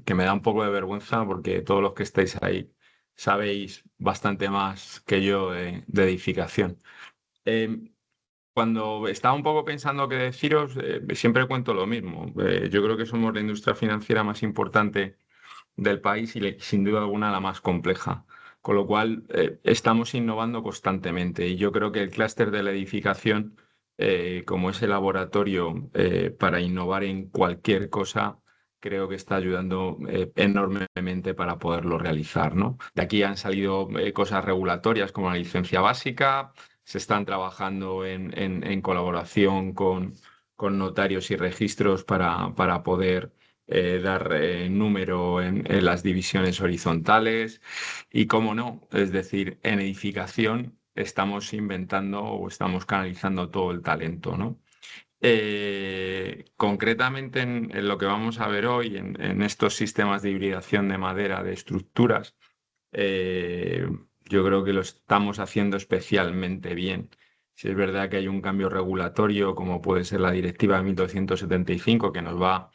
que me da un poco de vergüenza porque todos los que estáis ahí sabéis bastante más que yo de edificación. Eh, Cuando estaba un poco pensando qué deciros, siempre cuento lo mismo. Yo creo que somos la industria financiera más importante del país y sin duda alguna la más compleja. Con lo cual, estamos innovando constantemente y yo creo que el clúster de la edificación, como ese laboratorio para innovar en cualquier cosa, creo que está ayudando enormemente para poderlo realizar, ¿no? De aquí han salido cosas regulatorias como la licencia básica, se están trabajando en colaboración con notarios y registros para poder dar número en las divisiones horizontales y, cómo no, es decir, en edificación estamos inventando o estamos canalizando todo el talento, ¿no? Concretamente en lo que vamos a ver hoy, en estos sistemas de hibridación de madera, de estructuras, eh, yo creo que lo estamos haciendo especialmente bien. Si es verdad que hay un cambio regulatorio, como puede ser la Directiva 1275, que nos va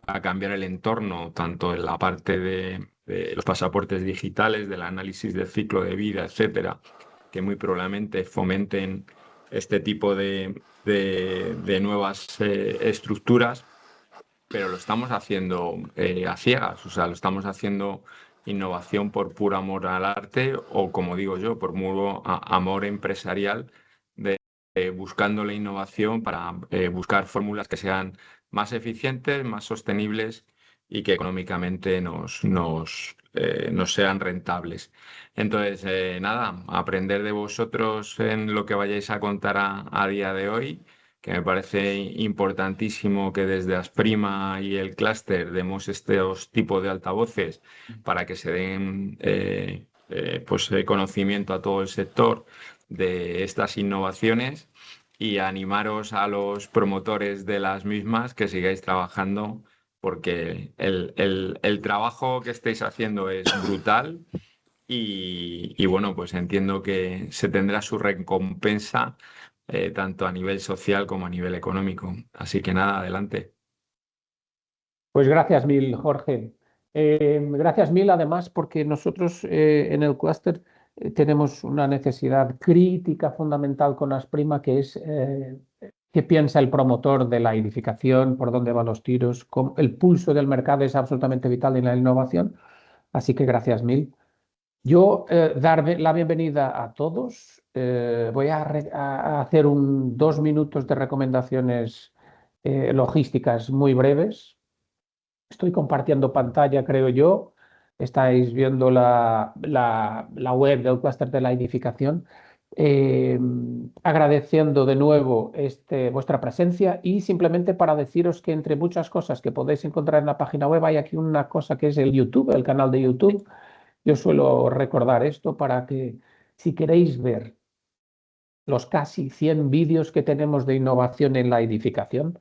a cambiar el entorno, tanto en la parte de los pasaportes digitales, del análisis del ciclo de vida, etcétera, que muy probablemente fomenten este tipo de nuevas estructuras, pero lo estamos haciendo a ciegas, o sea, lo estamos haciendo innovación por puro amor al arte o, como digo yo, por puro amor empresarial, buscando la innovación para buscar fórmulas que sean más eficientes, más sostenibles y que económicamente nos sean rentables. Entonces, nada, aprender de vosotros en lo que vayáis a contar a día de hoy, que me parece importantísimo que desde Asprima y el clúster demos estos tipos de altavoces para que se den pues, conocimiento a todo el sector de estas innovaciones y animaros a los promotores de las mismas que sigáis trabajando porque el trabajo que estáis haciendo es brutal y bueno, pues entiendo que se tendrá su recompensa tanto a nivel social como a nivel económico. Así que nada, adelante. Pues gracias mil, Jorge. Gracias mil además porque nosotros en el clúster tenemos una necesidad crítica fundamental con Asprima, que es qué piensa el promotor de la edificación, por dónde van los tiros, el pulso del mercado es absolutamente vital en la innovación. Así que gracias mil. Yo dar la bienvenida a todos. Voy a hacer 2 minutos de recomendaciones logísticas muy breves. Estoy compartiendo pantalla, creo yo. Estáis viendo la web del clúster de la edificación. Eh, Agradeciendo de nuevo vuestra presencia y simplemente para deciros que entre muchas cosas que podéis encontrar en la página web hay aquí una cosa que es el YouTube, el canal de YouTube. Yo suelo recordar esto para que si queréis ver los casi 100 vídeos que tenemos de innovación en la edificación,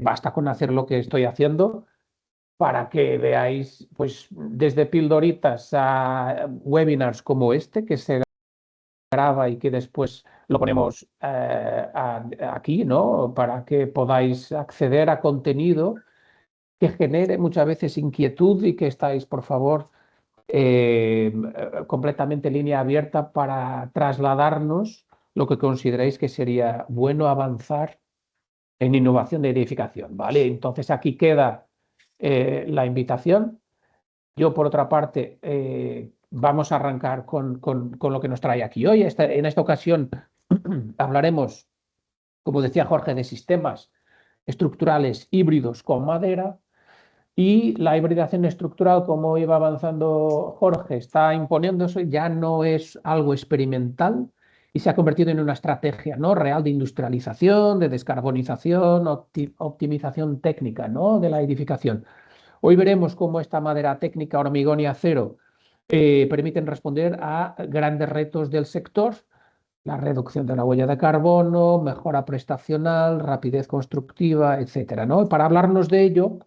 basta con hacer lo que estoy haciendo para que veáis, pues, desde pildoritas a webinars como este, que se graba y que después lo ponemos aquí, ¿no? Para que podáis acceder a contenido que genere muchas veces inquietud y que estáis, por favor, completamente línea abierta para trasladarnos lo que consideréis que sería bueno avanzar en innovación de edificación, ¿vale? Entonces aquí queda la invitación. Yo, por otra parte, vamos a arrancar con lo que nos trae aquí hoy. En esta ocasión hablaremos, como decía Jorge, de sistemas estructurales híbridos con madera. Y la hibridación estructural, como iba avanzando Jorge, está imponiéndose, ya no es algo experimental y se ha convertido en una estrategia, ¿no?, real de industrialización, de descarbonización, optimización técnica, ¿no?, de la edificación. Hoy veremos cómo esta madera técnica, hormigón y acero permiten responder a grandes retos del sector: la reducción de la huella de carbono, mejora prestacional, rapidez constructiva, etcétera, ¿no? Para hablarnos de ello,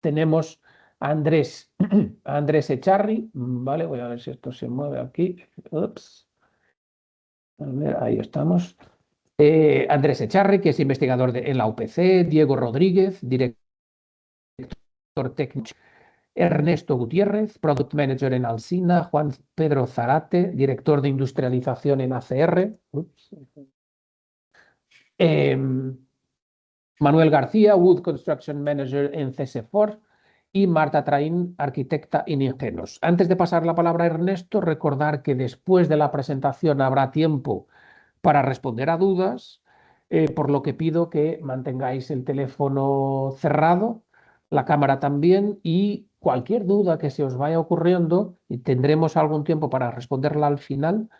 tenemos a Andrés, a Andrés Echarri, ¿vale? Voy a ver si esto se mueve aquí. Ups. A ver, ahí estamos. Andrés Echarri, que es investigador en la UPC, Diego Rodríguez, director técnico. Ernesto Gutiérrez, Product Manager en Alsina. Juan Pedro Zarate, Director de Industrialización en ACR. Manuel García, Wood Construction Manager en CSFOR. Y Marta Traín, arquitecta en Ingenos. Antes de pasar la palabra a Ernesto, recordar que después de la presentación habrá tiempo para responder a dudas, por lo que pido que mantengáis el teléfono cerrado, la cámara también, y cualquier duda que se os vaya ocurriendo, y tendremos algún tiempo para responderla al final,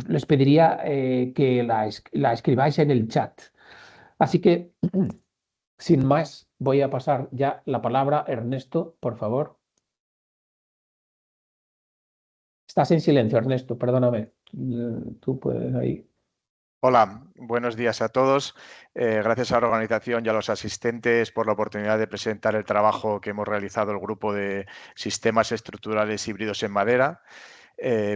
les pediría que la escribáis en el chat. Así que, sin más, voy a pasar ya la palabra a Ernesto, por favor. Estás en silencio, Ernesto, perdóname. Tú puedes ahí. Hola, buenos días a todos. Gracias a la organización y a los asistentes por la oportunidad de presentar el trabajo que hemos realizado el grupo de sistemas estructurales híbridos en madera.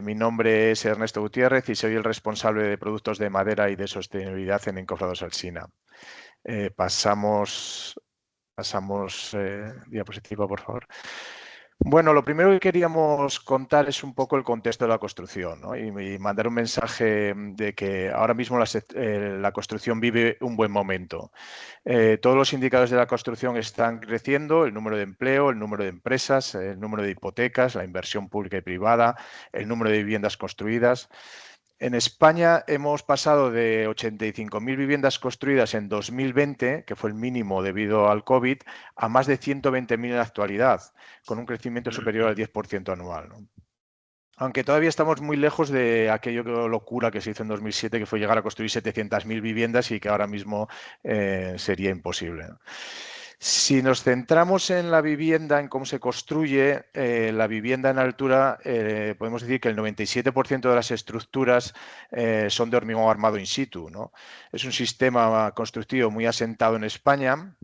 Mi nombre es Ernesto Gutiérrez y soy el responsable de productos de madera y de sostenibilidad en Encofrados Alsina. Pasamos diapositiva, por favor. Bueno, lo primero que queríamos contar es un poco el contexto de la construcción, ¿no? y mandar un mensaje de que ahora mismo la construcción vive un buen momento. Todos los indicadores de la construcción están creciendo, el número de empleo, el número de empresas, el número de hipotecas, la inversión pública y privada, el número de viviendas construidas. En España hemos pasado de 85.000 viviendas construidas en 2020, que fue el mínimo debido al COVID, a más de 120.000 en la actualidad, con un crecimiento superior al 10% anual, ¿no? Aunque todavía estamos muy lejos de aquello locura que se hizo en 2007, que fue llegar a construir 700.000 viviendas y que ahora mismo sería imposible, ¿no? Si nos centramos en la vivienda, en cómo se construye, la vivienda en altura, podemos decir que el 97% de las estructuras son de hormigón armado in situ, ¿no? Es un sistema constructivo muy asentado en España,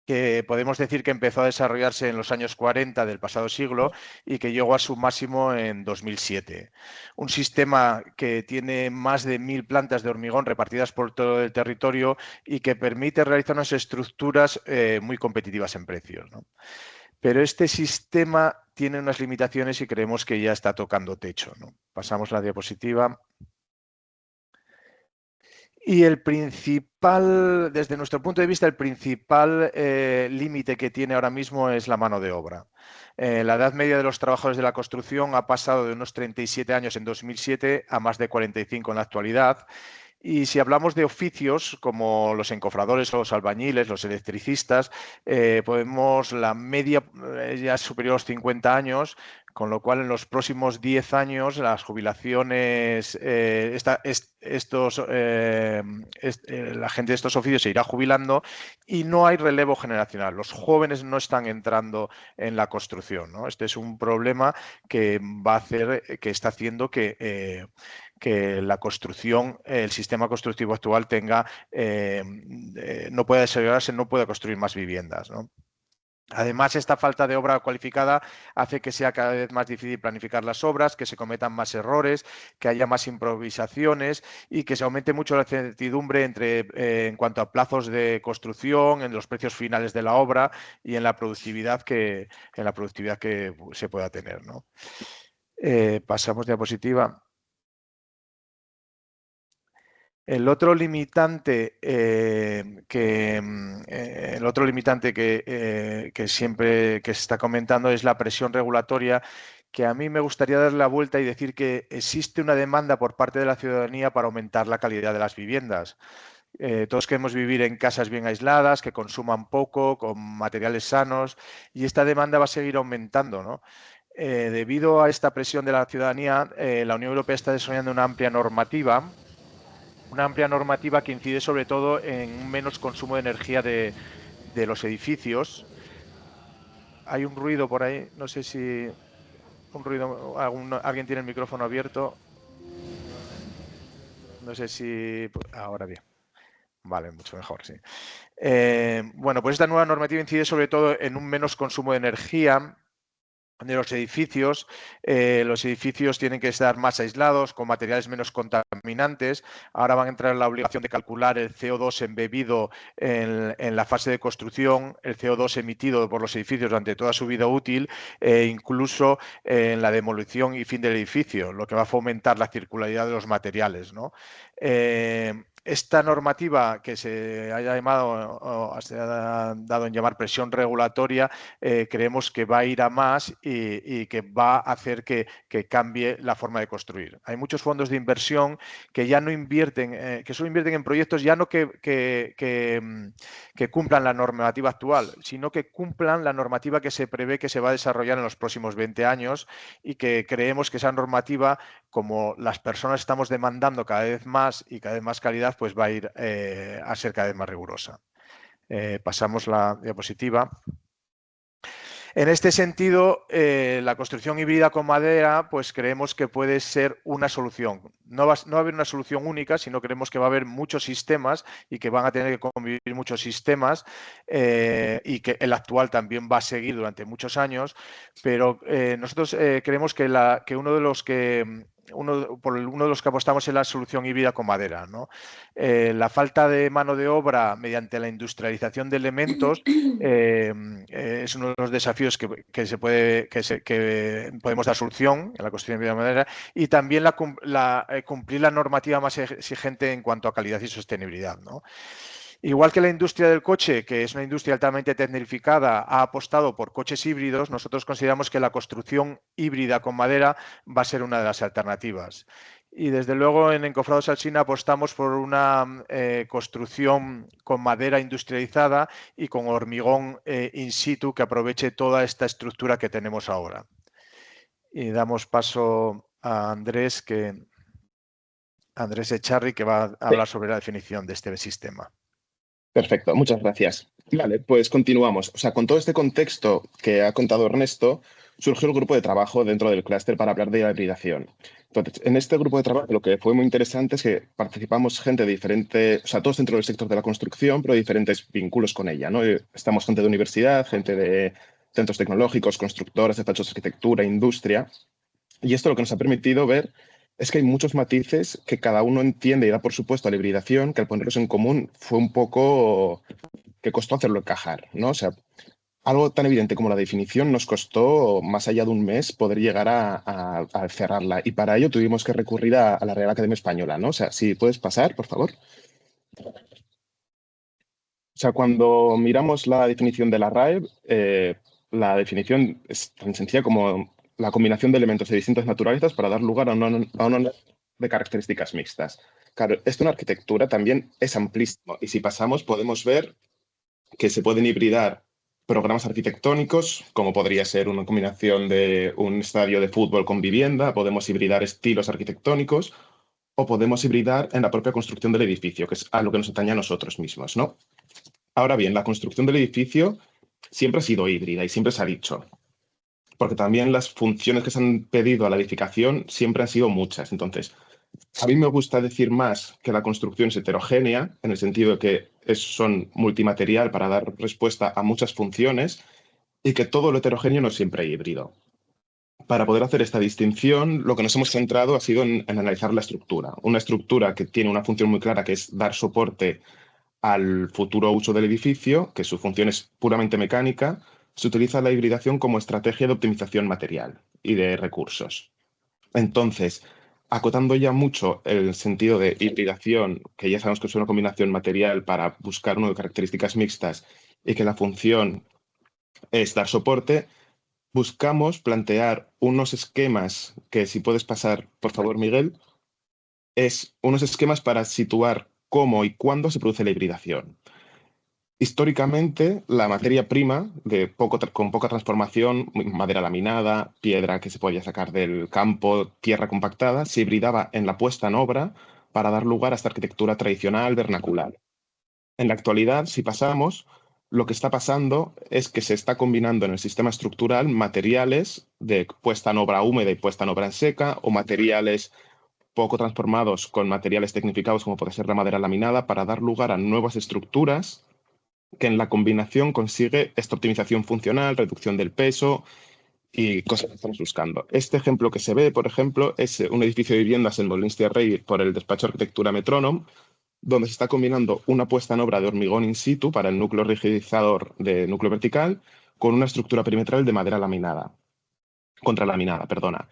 que podemos decir que empezó a desarrollarse en los años 40 del pasado siglo y que llegó a su máximo en 2007. Un sistema que tiene más de 1.000 plantas de hormigón repartidas por todo el territorio y que permite realizar unas estructuras muy competitivas en precios, ¿no? Pero este sistema tiene unas limitaciones y creemos que ya está tocando techo, ¿no? Pasamos la diapositiva. Y el principal, desde nuestro punto de vista, el principal límite que tiene ahora mismo es la mano de obra. La edad media de los trabajadores de la construcción ha pasado de unos 37 años en 2007 a más de 45 en la actualidad. Y si hablamos de oficios como los encofradores, los albañiles, los electricistas, podemos, la media ya es superior a los 50 años, con lo cual en los próximos 10 años las jubilaciones, la gente de estos oficios se irá jubilando y no hay relevo generacional. Los jóvenes no están entrando en la construcción, ¿no? Este es un problema que va a hacer, que está haciendo que la construcción, el sistema constructivo actual no pueda desarrollarse, no pueda construir más viviendas, ¿no? Además, esta falta de obra cualificada hace que sea cada vez más difícil planificar las obras, que se cometan más errores, que haya más improvisaciones y que se aumente mucho la incertidumbre en cuanto a plazos de construcción, en los precios finales de la obra y en la productividad que se pueda tener, ¿no? Pasamos diapositiva. El otro limitante que siempre se está comentando es la presión regulatoria, que a mí me gustaría darle la vuelta y decir que existe una demanda por parte de la ciudadanía para aumentar la calidad de las viviendas. Todos queremos vivir en casas bien aisladas, que consuman poco, con materiales sanos, y esta demanda va a seguir aumentando, ¿no? Debido a esta presión de la ciudadanía, la Unión Europea está desarrollando una amplia normativa que incide sobre todo en un menos consumo de energía de los edificios. Hay un ruido por ahí, no sé si alguien tiene el micrófono abierto. No sé si ahora bien. Vale, mucho mejor, sí. Bueno, pues esta nueva normativa incide sobre todo en un menos consumo de energía de los edificios. Los edificios tienen que estar más aislados, con materiales menos contaminantes. Ahora van a entrar en la obligación de calcular el CO2 embebido en la fase de construcción, el CO2 emitido por los edificios durante toda su vida útil, incluso en la demolición y fin del edificio, lo que va a fomentar la circularidad de los materiales, ¿no? Esta normativa que se ha llamado, o se ha dado en llamar presión regulatoria, creemos que va a ir a más y que va a hacer que cambie la forma de construir. Hay muchos fondos de inversión que ya no invierten, que solo invierten en proyectos ya no que cumplan la normativa actual, sino que cumplan la normativa que se prevé que se va a desarrollar en los próximos 20 años, y que creemos que esa normativa, como las personas estamos demandando cada vez más y cada vez más calidad, pues va a ir a ser cada vez más rigurosa. Pasamos la diapositiva. En este sentido, la construcción híbrida con madera, pues creemos que puede ser una solución. No va a haber una solución única, sino creemos que va a haber muchos sistemas y que van a tener que convivir muchos sistemas, y que el actual también va a seguir durante muchos años, pero nosotros creemos que uno de los que apostamos es la solución híbrida con madera, ¿no? La falta de mano de obra mediante la industrialización de elementos es uno de los desafíos que podemos dar solución en la construcción híbrida con madera, y también cumplir la normativa más exigente en cuanto a calidad y sostenibilidad, ¿no? Igual que la industria del coche, que es una industria altamente tecnificada, ha apostado por coches híbridos, nosotros consideramos que la construcción híbrida con madera va a ser una de las alternativas. Y desde luego en Encofrados Alsina apostamos por una construcción con madera industrializada y con hormigón in situ, que aproveche toda esta estructura que tenemos ahora. Y damos paso a Andrés Echarri, que va a hablar sobre la definición de este sistema. Perfecto, muchas gracias. Vale, pues continuamos. O sea, con todo este contexto que ha contado Ernesto, surgió el grupo de trabajo dentro del clúster para hablar de la hibridación. Entonces, en este grupo de trabajo lo que fue muy interesante es que participamos gente de diferente, o sea, todos dentro del sector de la construcción, pero diferentes vínculos con ella, ¿no? Estamos gente de universidad, gente de centros tecnológicos, constructoras, despachos de arquitectura, industria. Y esto lo que nos ha permitido ver es que hay muchos matices que cada uno entiende y da por supuesto a la hibridación, que al ponerlos en común fue un poco que costó hacerlo encajar, ¿no? O sea, algo tan evidente como la definición nos costó más allá de un mes poder llegar a cerrarla, y para ello tuvimos que recurrir a la Real Academia Española, ¿no? O sea, si puedes pasar, por favor. O sea, cuando miramos la definición de la RAE, la definición es tan sencilla como la combinación de elementos de distintas naturalezas para dar lugar a una de características mixtas. Claro, esto en arquitectura también es amplísimo, y si pasamos podemos ver que se pueden hibridar programas arquitectónicos, como podría ser una combinación de un estadio de fútbol con vivienda, podemos hibridar estilos arquitectónicos, o podemos hibridar en la propia construcción del edificio, que es a lo que nos atañe a nosotros mismos, ¿no? Ahora bien, la construcción del edificio siempre ha sido híbrida y siempre se ha dicho, porque también las funciones que se han pedido a la edificación siempre han sido muchas. Entonces, a mí me gusta decir más que la construcción es heterogénea, en el sentido de que son multimaterial para dar respuesta a muchas funciones, y que todo lo heterogéneo no es siempre híbrido. Para poder hacer esta distinción, lo que nos hemos centrado ha sido en analizar la estructura. Una estructura que tiene una función muy clara, que es dar soporte al futuro uso del edificio, que su función es puramente mecánica. Se utiliza la hibridación como estrategia de optimización material y de recursos. Entonces, acotando ya mucho el sentido de hibridación, que ya sabemos que es una combinación material para buscar una de características mixtas y que la función es dar soporte, buscamos plantear unos esquemas que, si puedes pasar, por favor, Miguel, es unos esquemas para situar cómo y cuándo se produce la hibridación. Históricamente, la materia prima con poca transformación, madera laminada, piedra que se podía sacar del campo, tierra compactada, se hibridaba en la puesta en obra para dar lugar a esta arquitectura tradicional vernacular. En la actualidad, si pasamos, lo que está pasando es que se está combinando en el sistema estructural materiales de puesta en obra húmeda y puesta en obra en seca, o materiales poco transformados con materiales tecnificados como puede ser la madera laminada, para dar lugar a nuevas estructuras que en la combinación consigue esta optimización funcional, reducción del peso y cosas que estamos buscando. Este ejemplo que se ve, por ejemplo, es un edificio de viviendas en Molins de Rey por el despacho de arquitectura Metrónom, donde se está combinando una puesta en obra de hormigón in situ para el núcleo rigidizador de núcleo vertical con una estructura perimetral de madera laminada, contralaminada, perdona.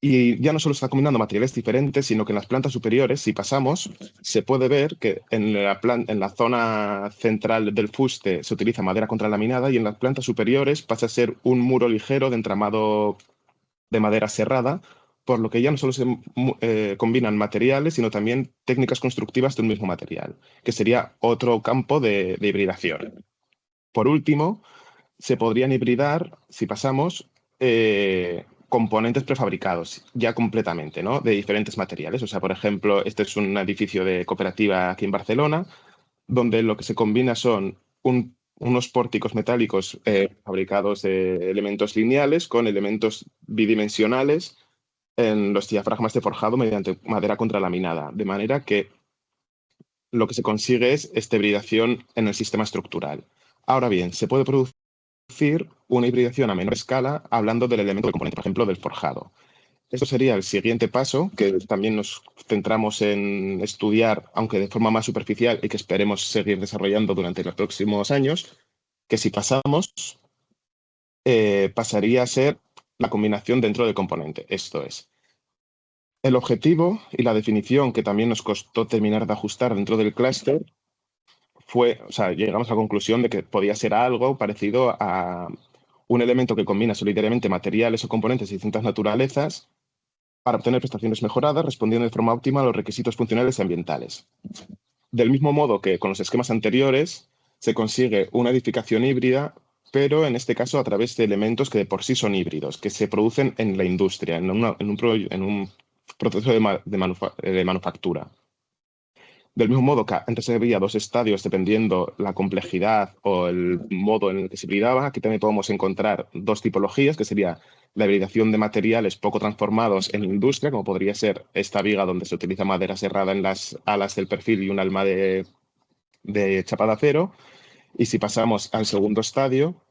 Y ya no solo está combinando materiales diferentes, sino que en las plantas superiores, si pasamos, se puede ver que en la zona central del fuste se utiliza madera contralaminada y en las plantas superiores pasa a ser un muro ligero de entramado de madera serrada, por lo que ya no solo se combinan materiales, sino también técnicas constructivas de un mismo material, que sería otro campo de hibridación. Por último, se podrían hibridar, si pasamos, componentes prefabricados, ya completamente, ¿no? De diferentes materiales. O sea, por ejemplo, este es un edificio de cooperativa aquí en Barcelona, donde lo que se combina son unos pórticos metálicos fabricados de elementos lineales con elementos bidimensionales en los diafragmas de forjado mediante madera contralaminada, de manera que lo que se consigue es esta hibridación en el sistema estructural. Ahora bien, se puede producir una hibridación a menor escala hablando del elemento del componente, por ejemplo, del forjado. Esto sería el siguiente paso, que también nos centramos en estudiar, aunque de forma más superficial y que esperemos seguir desarrollando durante los próximos años, que si pasamos, pasaría a ser la combinación dentro del componente. Esto es, el objetivo y la definición que también nos costó terminar de ajustar dentro del clúster fue, o sea, llegamos a la conclusión de que podía ser algo parecido a un elemento que combina solitariamente materiales o componentes de distintas naturalezas para obtener prestaciones mejoradas, respondiendo de forma óptima a los requisitos funcionales y ambientales. Del mismo modo que con los esquemas anteriores, se consigue una edificación híbrida, pero en este caso a través de elementos que de por sí son híbridos, que se producen en la industria, en un proceso de manufactura. Del mismo modo que antes había dos estadios dependiendo la complejidad o el modo en el que se hibridaba, aquí también podemos encontrar dos tipologías, que sería la hibridación de materiales poco transformados en la industria, como podría ser esta viga donde se utiliza madera serrada en las alas del perfil y un alma de chapa de acero. Y si pasamos al segundo estadio,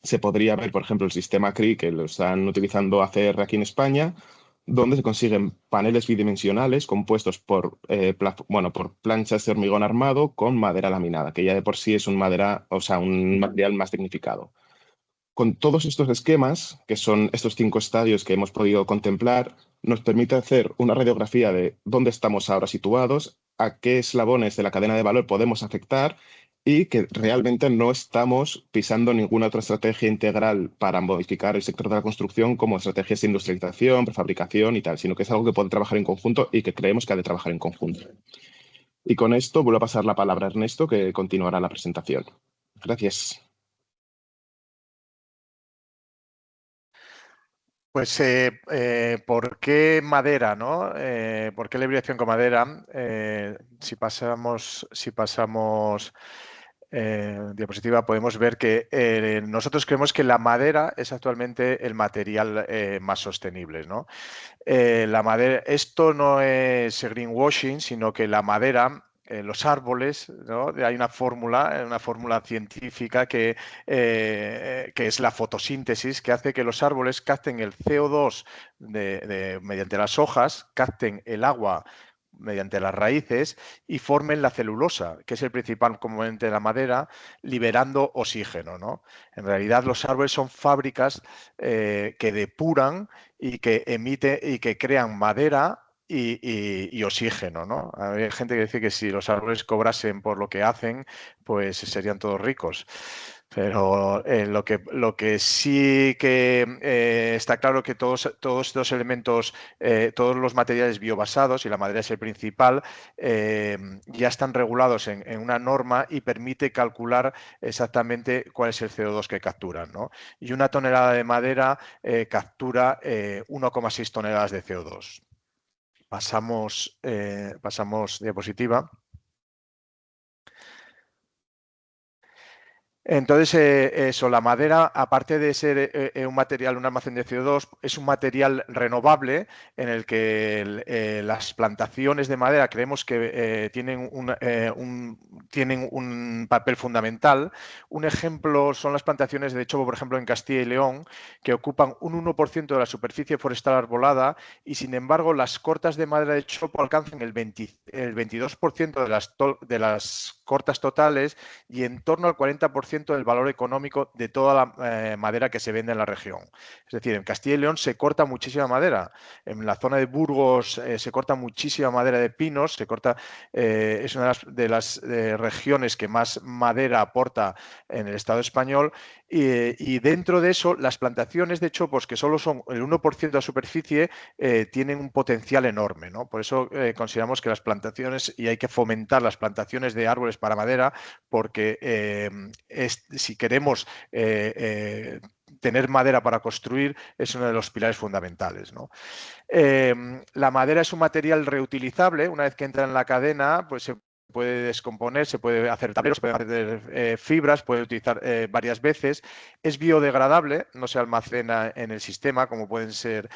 se podría ver, por ejemplo, el sistema CRI, que lo están utilizando ACR aquí en España, donde se consiguen paneles bidimensionales compuestos por planchas de hormigón armado con madera laminada, que ya de por sí es un material más tecnificado. Con todos estos esquemas, que son estos 5 estadios que hemos podido contemplar, nos permite hacer una radiografía de dónde estamos ahora situados, a qué eslabones de la cadena de valor podemos afectar y que realmente no estamos pisando ninguna otra estrategia integral para modificar el sector de la construcción como estrategias de industrialización, prefabricación y tal, sino que es algo que puede trabajar en conjunto y que creemos que ha de trabajar en conjunto. Y con esto vuelvo a pasar la palabra a Ernesto, que continuará la presentación. Gracias. Pues, ¿por qué madera, no? ¿Por qué la hibridación con madera? Si pasamos diapositiva, podemos ver que nosotros creemos que la madera es actualmente el material más sostenible, ¿no? La madera, esto no es greenwashing, sino que la madera, los árboles, ¿no? Hay una fórmula científica que es la fotosíntesis, que hace que los árboles capten el CO2 mediante las hojas, capten el agua mediante las raíces y formen la celulosa, que es el principal componente de la madera, liberando oxígeno, ¿no? En realidad, los árboles son fábricas que depuran y que emite y que crean madera y oxígeno, ¿no? Hay gente que dice que si los árboles cobrasen por lo que hacen, pues serían todos ricos. Pero lo que sí que está claro que todos estos elementos, todos los materiales biobasados, y la madera es el principal, ya están regulados en una norma y permite calcular exactamente cuál es el CO2 que capturan, ¿no? Y una tonelada de madera captura 1,6 toneladas de CO2. Pasamos diapositiva. Entonces, eso, la madera, aparte de ser un material, un almacén de CO2, es un material renovable en el que las plantaciones de madera creemos que tienen un papel fundamental. Un ejemplo son las plantaciones de chopo, por ejemplo, en Castilla y León, que ocupan un 1% de la superficie forestal arbolada y, sin embargo, las cortas de madera de chopo alcanzan el 22% de las cortas totales y en torno al 40% del valor económico de toda la madera que se vende en la región. Es decir, en Castilla y León se corta muchísima madera. En la zona de Burgos se corta muchísima madera de pinos, es una de las regiones que más madera aporta en el Estado español y dentro de eso las plantaciones de chopos, que solo son el 1% de la superficie, tienen un potencial enorme, ¿no? Por eso consideramos que las plantaciones, y hay que fomentar las plantaciones de árboles para madera, porque si queremos tener madera para construir, es uno de los pilares fundamentales, ¿no? La madera es un material reutilizable. Una vez que entra en la cadena, pues se puede descomponer, se puede hacer tableros, se pueden hacer fibras, puede utilizar varias veces. Es biodegradable, no se almacena en el sistema como pueden ser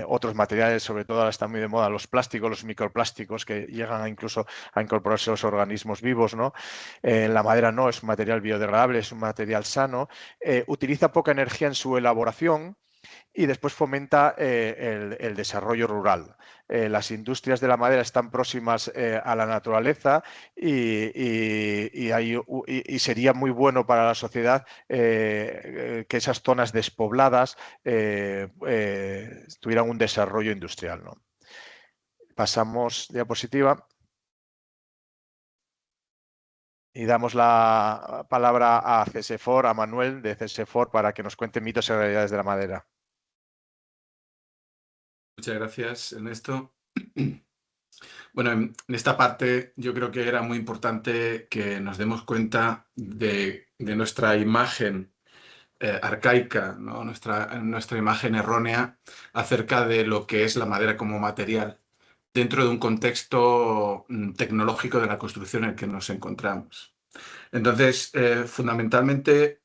otros materiales, sobre todo ahora están muy de moda los plásticos, los microplásticos que llegan incluso a incorporarse a los organismos vivos, ¿no? La madera no, es un material biodegradable, es un material sano, utiliza poca energía en su elaboración y después fomenta el desarrollo rural. Las industrias de la madera están próximas a la naturaleza y sería muy bueno para la sociedad que esas zonas despobladas tuvieran un desarrollo industrial, ¿no? Pasamos diapositiva. Y damos la palabra a CSFOR, a Manuel de CSFOR, para que nos cuente mitos y realidades de la madera. Muchas gracias, Ernesto. Bueno, en esta parte yo creo que era muy importante que nos demos cuenta de nuestra imagen arcaica, ¿no? Nuestra imagen errónea acerca de lo que es la madera como material dentro de un contexto tecnológico de la construcción en el que nos encontramos. Entonces, fundamentalmente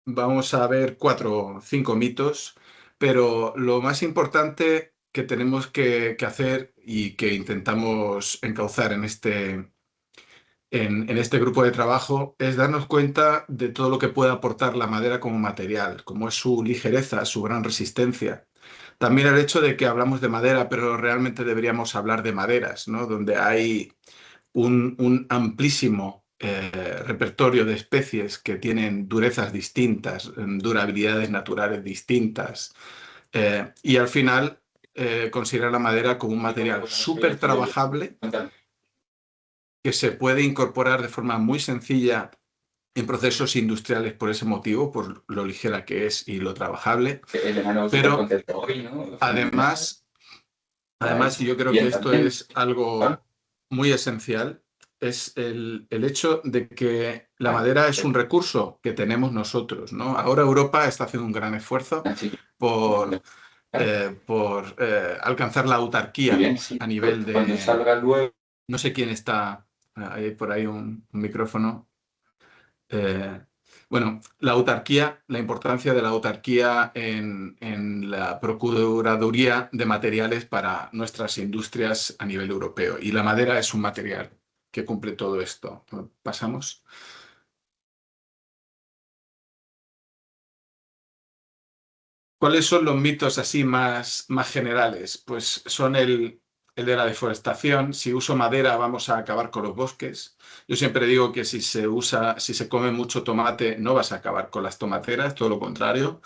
vamos a ver 4 o 5 mitos, pero lo más importante que tenemos que hacer y que intentamos encauzar en este grupo de trabajo es darnos cuenta de todo lo que puede aportar la madera como material, como es su ligereza, su gran resistencia. También el hecho de que hablamos de madera, pero realmente deberíamos hablar de maderas, ¿no? Donde hay un amplísimo repertorio de especies que tienen durezas distintas, durabilidades naturales distintas, y al final considerar la madera como un material súper trabajable que se puede incorporar de forma muy sencilla en procesos industriales por ese motivo, por lo ligera que es y lo trabajable, pero además, y yo creo que esto es algo muy esencial, es el hecho de que la madera es un recurso que tenemos nosotros, ¿no? Ahora Europa está haciendo un gran esfuerzo por alcanzar la autarquía a nivel de... No sé quién está, hay por ahí un micrófono. Bueno, la autarquía, la importancia de la autarquía en la procuraduría de materiales para nuestras industrias a nivel europeo. Y la madera es un material que cumple todo esto. Pasamos. ¿Cuáles son los mitos así más generales? Pues son el de la deforestación. Si uso madera vamos a acabar con los bosques. Yo siempre digo que si se come mucho tomate no vas a acabar con las tomateras, todo lo contrario.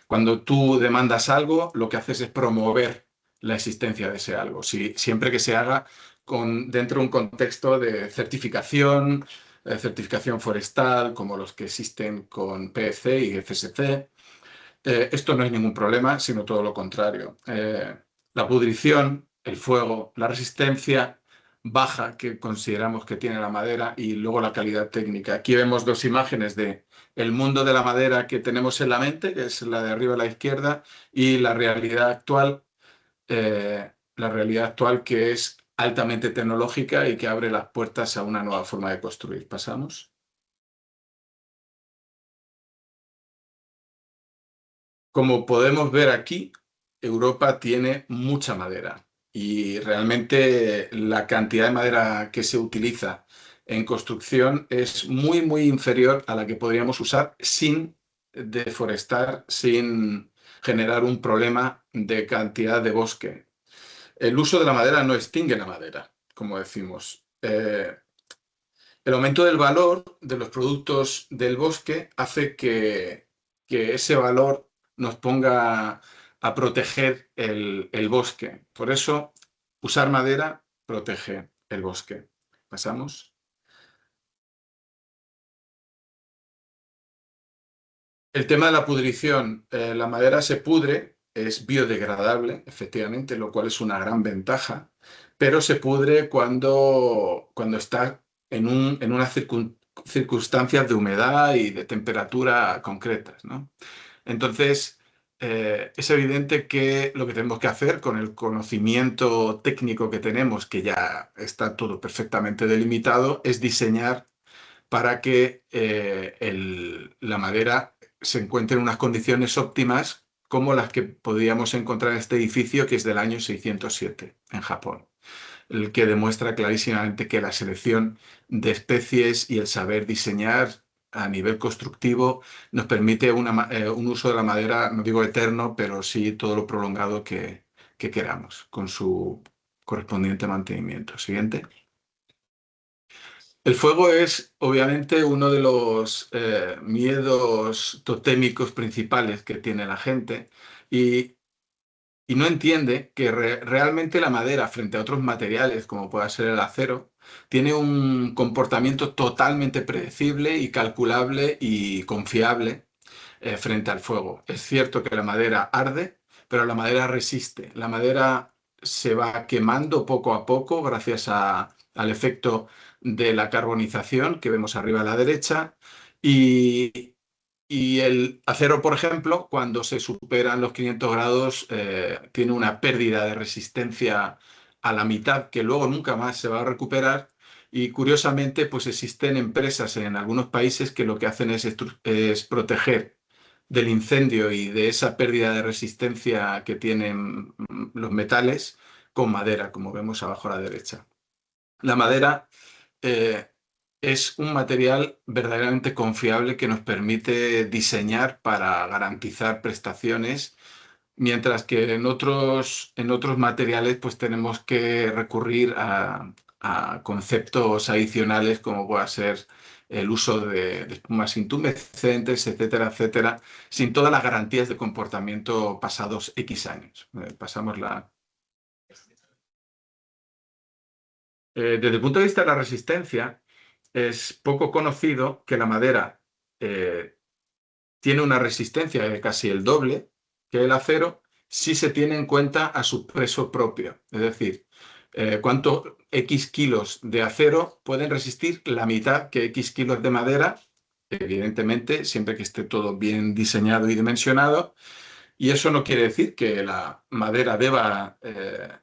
Cuando tú demandas algo, lo que haces es promover la existencia de ese algo. Siempre que se haga dentro de un contexto de certificación forestal, como los que existen con PEC y FSC. Esto no es ningún problema, sino todo lo contrario. La pudrición, el fuego, la resistencia baja que consideramos que tiene la madera y luego la calidad técnica. Aquí vemos 2 imágenes de el mundo de la madera que tenemos en la mente, que es la de arriba a la izquierda, y la realidad actual que es altamente tecnológica y que abre las puertas a una nueva forma de construir. ¿Pasamos? Como podemos ver aquí, Europa tiene mucha madera y realmente la cantidad de madera que se utiliza en construcción es muy, muy inferior a la que podríamos usar sin deforestar, sin generar un problema de cantidad de bosque. El uso de la madera no extingue la madera, como decimos. El aumento del valor de los productos del bosque hace que ese valor nos ponga a proteger el bosque. Por eso, usar madera protege el bosque. Pasamos. El tema de la pudrición. La madera se pudre, es biodegradable, efectivamente, lo cual es una gran ventaja, pero se pudre cuando está en unas circunstancias de humedad y de temperatura concretas, ¿no? Entonces, es evidente que lo que tenemos que hacer con el conocimiento técnico que tenemos, que ya está todo perfectamente delimitado, es diseñar para que la madera se encuentre en unas condiciones óptimas como las que podríamos encontrar en este edificio, que es del año 607 en Japón, el que demuestra clarísimamente que la selección de especies y el saber diseñar a nivel constructivo nos permite un uso de la madera, no digo eterno, pero sí todo lo prolongado que queramos, con su correspondiente mantenimiento. Siguiente. El fuego es obviamente uno de los miedos totémicos principales que tiene la gente y, y no entiende que realmente la madera frente a otros materiales como pueda ser el acero tiene un comportamiento totalmente predecible y calculable y confiable frente al fuego. Es cierto que la madera arde, pero la madera resiste. La madera se va quemando poco a poco gracias al efecto de la carbonización que vemos arriba a la derecha y el acero, por ejemplo, cuando se superan los 500 grados, tiene una pérdida de resistencia a la mitad que luego nunca más se va a recuperar. Y curiosamente, pues existen empresas en algunos países que lo que hacen es proteger del incendio y de esa pérdida de resistencia que tienen los metales con madera, como vemos abajo a la derecha. La madera eh, es un material verdaderamente confiable que nos permite diseñar para garantizar prestaciones, mientras que en otros materiales pues tenemos que recurrir a conceptos adicionales como pueda ser el uso de espumas intumescentes, etcétera, etcétera, sin todas las garantías de comportamiento pasados X años. Pasamos la... Desde el punto de vista de la resistencia, es poco conocido que la madera eh, tiene una resistencia de casi el doble que el acero si se tiene en cuenta a su peso propio. Es decir, cuánto X kilos de acero pueden resistir la mitad que X kilos de madera, evidentemente, siempre que esté todo bien diseñado y dimensionado. Y eso no quiere decir que la madera deba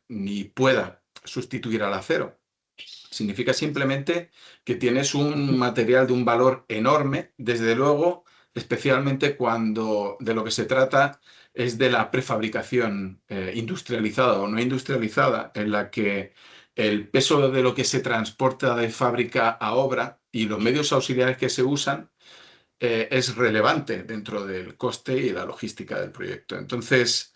ni pueda sustituir al acero. Significa simplemente que tienes un material de un valor enorme, desde luego, especialmente cuando de lo que se trata es de la prefabricación industrializada o no industrializada, en la que el peso de lo que se transporta de fábrica a obra y los medios auxiliares que se usan es relevante dentro del coste y la logística del proyecto. Entonces,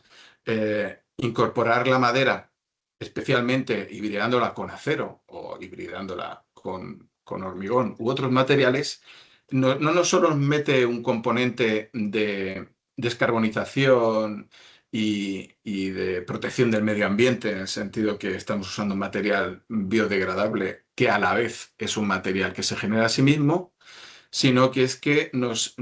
incorporar la madera, especialmente hibridándola con acero o hibridándola con hormigón u otros materiales, no solo nos mete un componente de descarbonización y de protección del medio ambiente, en el sentido que estamos usando un material biodegradable que a la vez es un material que se genera a sí mismo, sino que es que nos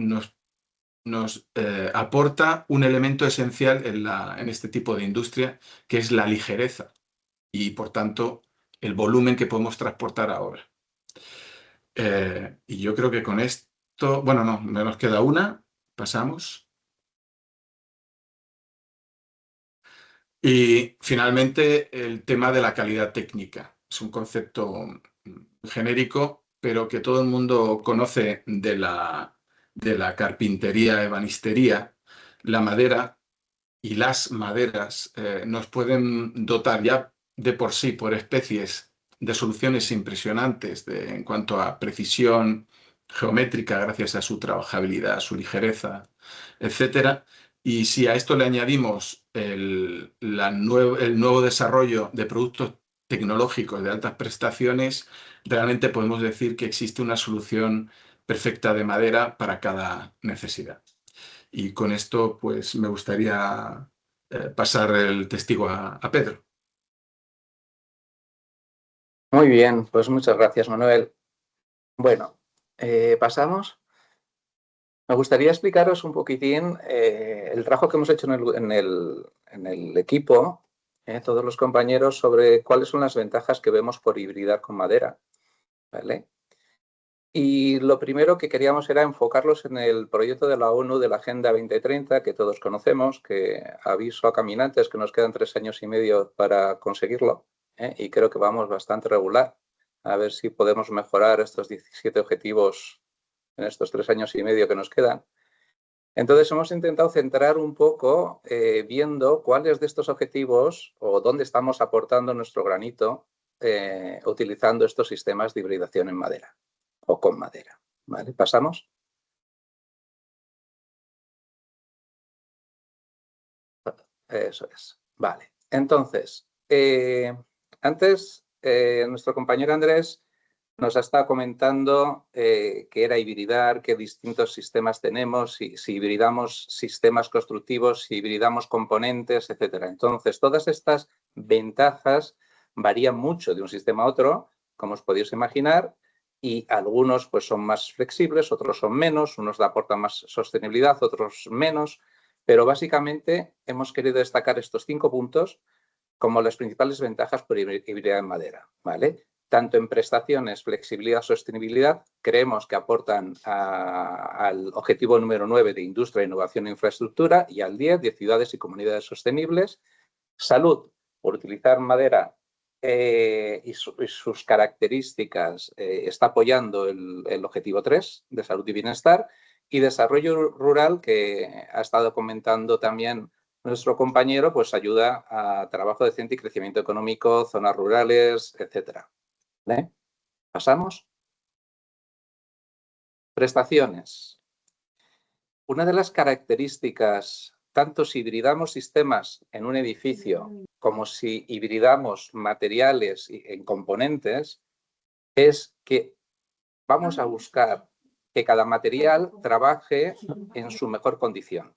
aporta un elemento esencial en este tipo de industria, que es la ligereza y, por tanto, el volumen que podemos transportar ahora. Y yo creo que con esto, bueno, no nos queda una, pasamos. Y finalmente el tema de la calidad técnica. Es un concepto genérico, pero que todo el mundo conoce de la carpintería, ebanistería. la madera y las maderas nos pueden dotar ya de por sí, por especies, de soluciones impresionantes en cuanto a precisión geométrica gracias a su trabajabilidad, su ligereza, etcétera. Y si a esto le añadimos el nuevo desarrollo de productos tecnológicos de altas prestaciones, realmente podemos decir que existe una solución perfecta de madera para cada necesidad. Y con esto, pues me gustaría pasar el testigo a Pedro. Muy bien, pues muchas gracias, Manuel. Bueno, pasamos. Me gustaría explicaros un poquitín el trabajo que hemos hecho en el equipo, todos los compañeros, sobre cuáles son las ventajas que vemos por hibridar con madera, ¿vale? Y lo primero que queríamos era enfocarlos en el proyecto de la ONU de la Agenda 2030, que todos conocemos, que aviso a caminantes que nos quedan 3 años y medio para conseguirlo, y creo que vamos bastante regular. A ver si podemos mejorar estos 17 objetivos en estos 3 años y medio que nos quedan. Entonces hemos intentado centrar un poco viendo cuáles de estos objetivos o dónde estamos aportando nuestro granito utilizando estos sistemas de hibridación en madera o con madera. ¿Vale? ¿Pasamos? Eso es. Vale. Entonces, antes nuestro compañero Andrés nos ha estado comentando qué era hibridar, qué distintos sistemas tenemos, si hibridamos sistemas constructivos, si hibridamos componentes, etcétera. Entonces, todas estas ventajas varían mucho de un sistema a otro, como os podéis imaginar, y algunos pues, son más flexibles, otros son menos, unos aportan más sostenibilidad, otros menos, pero básicamente hemos querido destacar estos 5 puntos como las principales ventajas por hibridar en madera, ¿vale? Tanto en prestaciones, flexibilidad, sostenibilidad, creemos que aportan al objetivo número 9 de industria, innovación e infraestructura y al 10 de ciudades y comunidades sostenibles. Salud, por utilizar madera y sus características, está apoyando el objetivo 3 de salud y bienestar. Y desarrollo rural, que ha estado comentando también nuestro compañero, pues ayuda a trabajo decente y crecimiento económico, zonas rurales, etcétera. ¿Vale? ¿Pasamos? Prestaciones. Una de las características, tanto si hibridamos sistemas en un edificio como si hibridamos materiales en componentes, es que vamos a buscar que cada material trabaje en su mejor condición.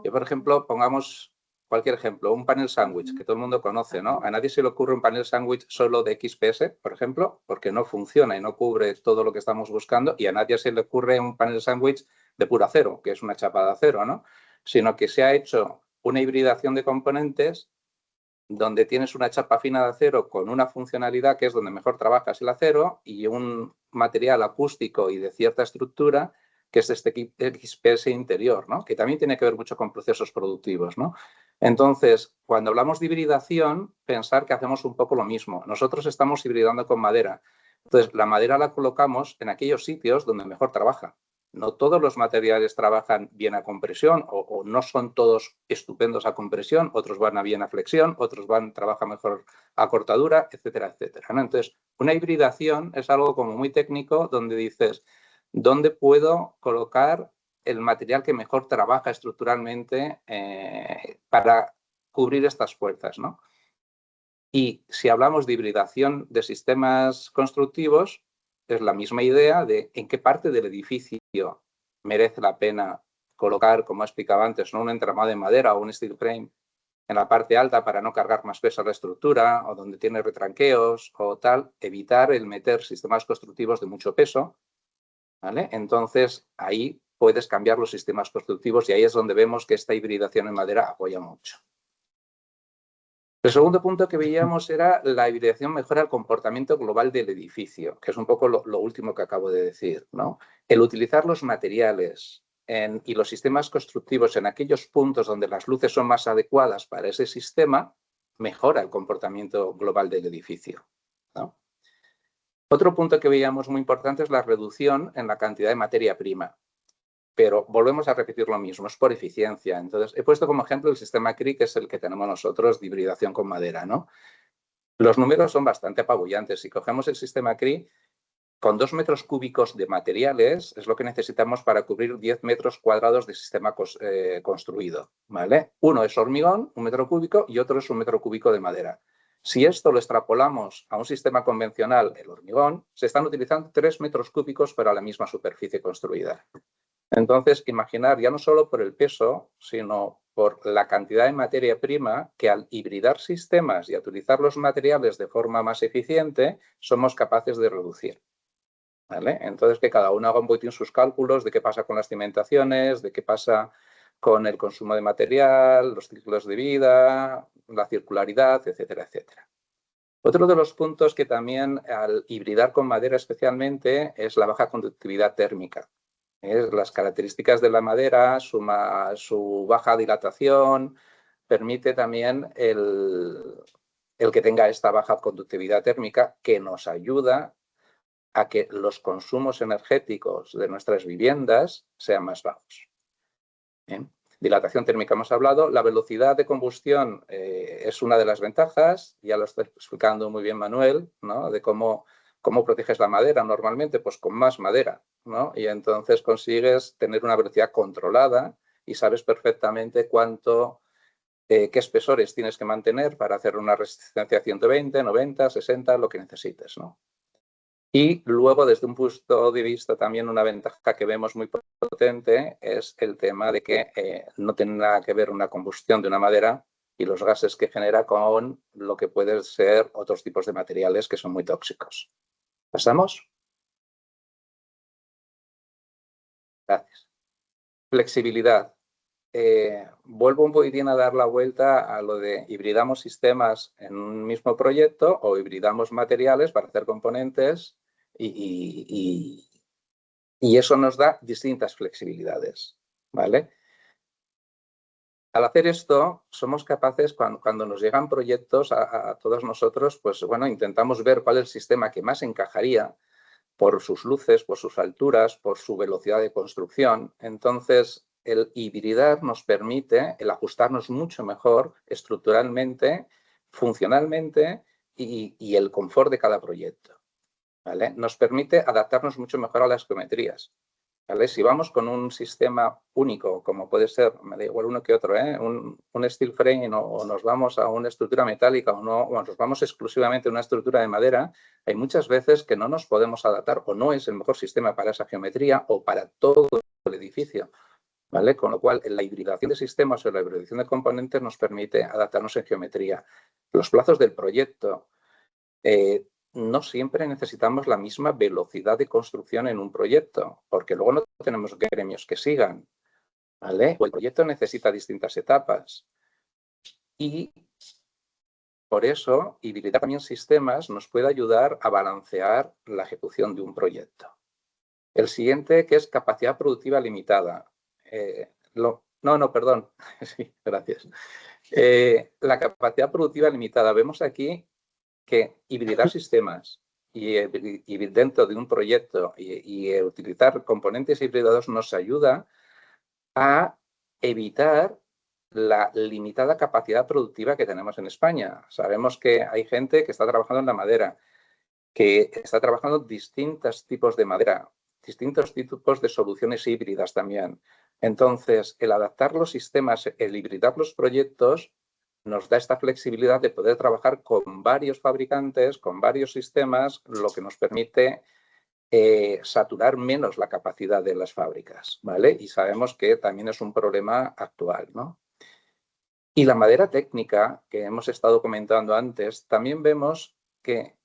Yo, por ejemplo, pongamos cualquier ejemplo, un panel sándwich, que todo el mundo conoce, ¿no? A nadie se le ocurre un panel sándwich solo de XPS, por ejemplo, porque no funciona y no cubre todo lo que estamos buscando, y a nadie se le ocurre un panel sándwich de puro acero, que es una chapa de acero, ¿no? Sino que se ha hecho una hibridación de componentes donde tienes una chapa fina de acero con una funcionalidad que es donde mejor trabajas el acero y un material acústico y de cierta estructura que es este XPS interior, ¿no? Que también tiene que ver mucho con procesos productivos, ¿no? Entonces, cuando hablamos de hibridación, pensar que hacemos un poco lo mismo. Nosotros estamos hibridando con madera. Entonces, la madera la colocamos en aquellos sitios donde mejor trabaja. No todos los materiales trabajan bien a compresión o no son todos estupendos a compresión, otros van a bien a flexión, otros trabajan mejor a cortadura, etcétera, etcétera, ¿no? Entonces, una hibridación es algo como muy técnico donde dices, ¿dónde puedo colocar el material que mejor trabaja estructuralmente para cubrir estas fuerzas, ¿no? Y si hablamos de hibridación de sistemas constructivos, es la misma idea de en qué parte del edificio merece la pena colocar, como explicaba antes, ¿no? Un entramado de madera o un steel frame en la parte alta para no cargar más peso a la estructura o donde tiene retranqueos o tal, evitar el meter sistemas constructivos de mucho peso, ¿vale? Entonces, ahí puedes cambiar los sistemas constructivos y ahí es donde vemos que esta hibridación en madera apoya mucho. El segundo punto que veíamos era la hibridación mejora el comportamiento global del edificio, que es un poco lo último que acabo de decir, ¿no? El utilizar los materiales y los sistemas constructivos en aquellos puntos donde las luces son más adecuadas para ese sistema mejora el comportamiento global del edificio, ¿no? Otro punto que veíamos muy importante es la reducción en la cantidad de materia prima. pero volvemos a repetir lo mismo, es por eficiencia. Entonces, he puesto como ejemplo el sistema CRI, que es el que tenemos nosotros de hibridación con madera, ¿no? Los números son bastante apabullantes. Si cogemos el sistema CRI, con 2 metros cúbicos de materiales es lo que necesitamos para cubrir 10 metros cuadrados de sistema construido, ¿vale? Uno es hormigón, 1 metro cúbico, y otro es 1 metro cúbico de madera. Si esto lo extrapolamos a un sistema convencional, el hormigón, se están utilizando 3 metros cúbicos para la misma superficie construida. Entonces, imaginar ya no solo por el peso, sino por la cantidad de materia prima que al hibridar sistemas y a utilizar los materiales de forma más eficiente, somos capaces de reducir. ¿Vale? Entonces, que cada uno haga un poquitín sus cálculos de qué pasa con las cimentaciones, de qué pasa con el consumo de material, los ciclos de vida, la circularidad, etcétera, etcétera. Otro de los puntos que también al hibridar con madera especialmente es la baja conductividad térmica. Las características de la madera, su baja dilatación, permite también el que tenga esta baja conductividad térmica que nos ayuda a que los consumos energéticos de nuestras viviendas sean más bajos. ¿Bien? Dilatación térmica hemos hablado. La velocidad de combustión es una de las ventajas. Ya lo está explicando muy bien Manuel, ¿no? De cómo proteges la madera normalmente, pues con más madera, ¿no? Y entonces consigues tener una velocidad controlada y sabes perfectamente qué espesores tienes que mantener para hacer una resistencia a 120, 90, 60, lo que necesites, ¿no? Y luego, desde un punto de vista también, una ventaja que vemos muy potente es el tema de que no tiene nada que ver una combustión de una madera y los gases que genera con lo que pueden ser otros tipos de materiales que son muy tóxicos. ¿Pasamos? Gracias. Flexibilidad. Vuelvo un poquitín a dar la vuelta a lo de hibridamos sistemas en un mismo proyecto o hibridamos materiales para hacer componentes y eso nos da distintas flexibilidades, ¿vale? Al hacer esto, somos capaces, cuando nos llegan proyectos a todos nosotros, pues bueno, intentamos ver cuál es el sistema que más encajaría por sus luces, por sus alturas, por su velocidad de construcción. Entonces, el hibridar nos permite el ajustarnos mucho mejor estructuralmente, funcionalmente y el confort de cada proyecto, ¿vale? Nos permite adaptarnos mucho mejor a las geometrías, ¿vale? Si vamos con un sistema único, como puede ser, me da igual uno que otro, un steel frame o nos vamos a una estructura metálica o nos vamos exclusivamente a una estructura de madera, hay muchas veces que no nos podemos adaptar o no es el mejor sistema para esa geometría o para todo el edificio, ¿vale? Con lo cual, la hibridación de sistemas o la hibridación de componentes nos permite adaptarnos en geometría. Los plazos del proyecto. No siempre necesitamos la misma velocidad de construcción en un proyecto, porque luego no tenemos gremios que sigan, ¿vale? O el proyecto necesita distintas etapas. Y por eso, hibridar también sistemas nos puede ayudar a balancear la ejecución de un proyecto. El siguiente, que es capacidad productiva limitada. Perdón. Sí, gracias. La capacidad productiva limitada. Vemos aquí que hibridar sistemas y dentro de un proyecto y utilizar componentes hibridados nos ayuda a evitar la limitada capacidad productiva que tenemos en España. Sabemos que hay gente que está trabajando en la madera, que está trabajando distintos tipos de madera, distintos tipos de soluciones híbridas también. Entonces, el adaptar los sistemas, el hibridar los proyectos, nos da esta flexibilidad de poder trabajar con varios fabricantes, con varios sistemas, lo que nos permite saturar menos la capacidad de las fábricas, ¿vale? Y sabemos que también es un problema actual, ¿no? Y la madera técnica, que hemos estado comentando antes, también vemos que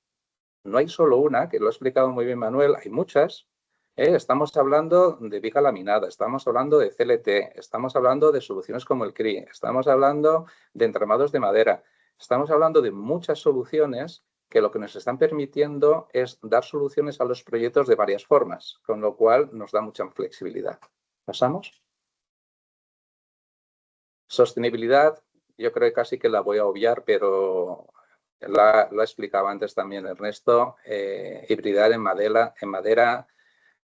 no hay solo una, que lo ha explicado muy bien Manuel, hay muchas. Estamos hablando de viga laminada, estamos hablando de CLT, estamos hablando de soluciones como el CRI, estamos hablando de entramados de madera, estamos hablando de muchas soluciones que lo que nos están permitiendo es dar soluciones a los proyectos de varias formas, con lo cual nos da mucha flexibilidad. ¿Pasamos? Sostenibilidad, yo creo que casi que la voy a obviar, pero lo ha explicado antes también Ernesto. Hibridar en madera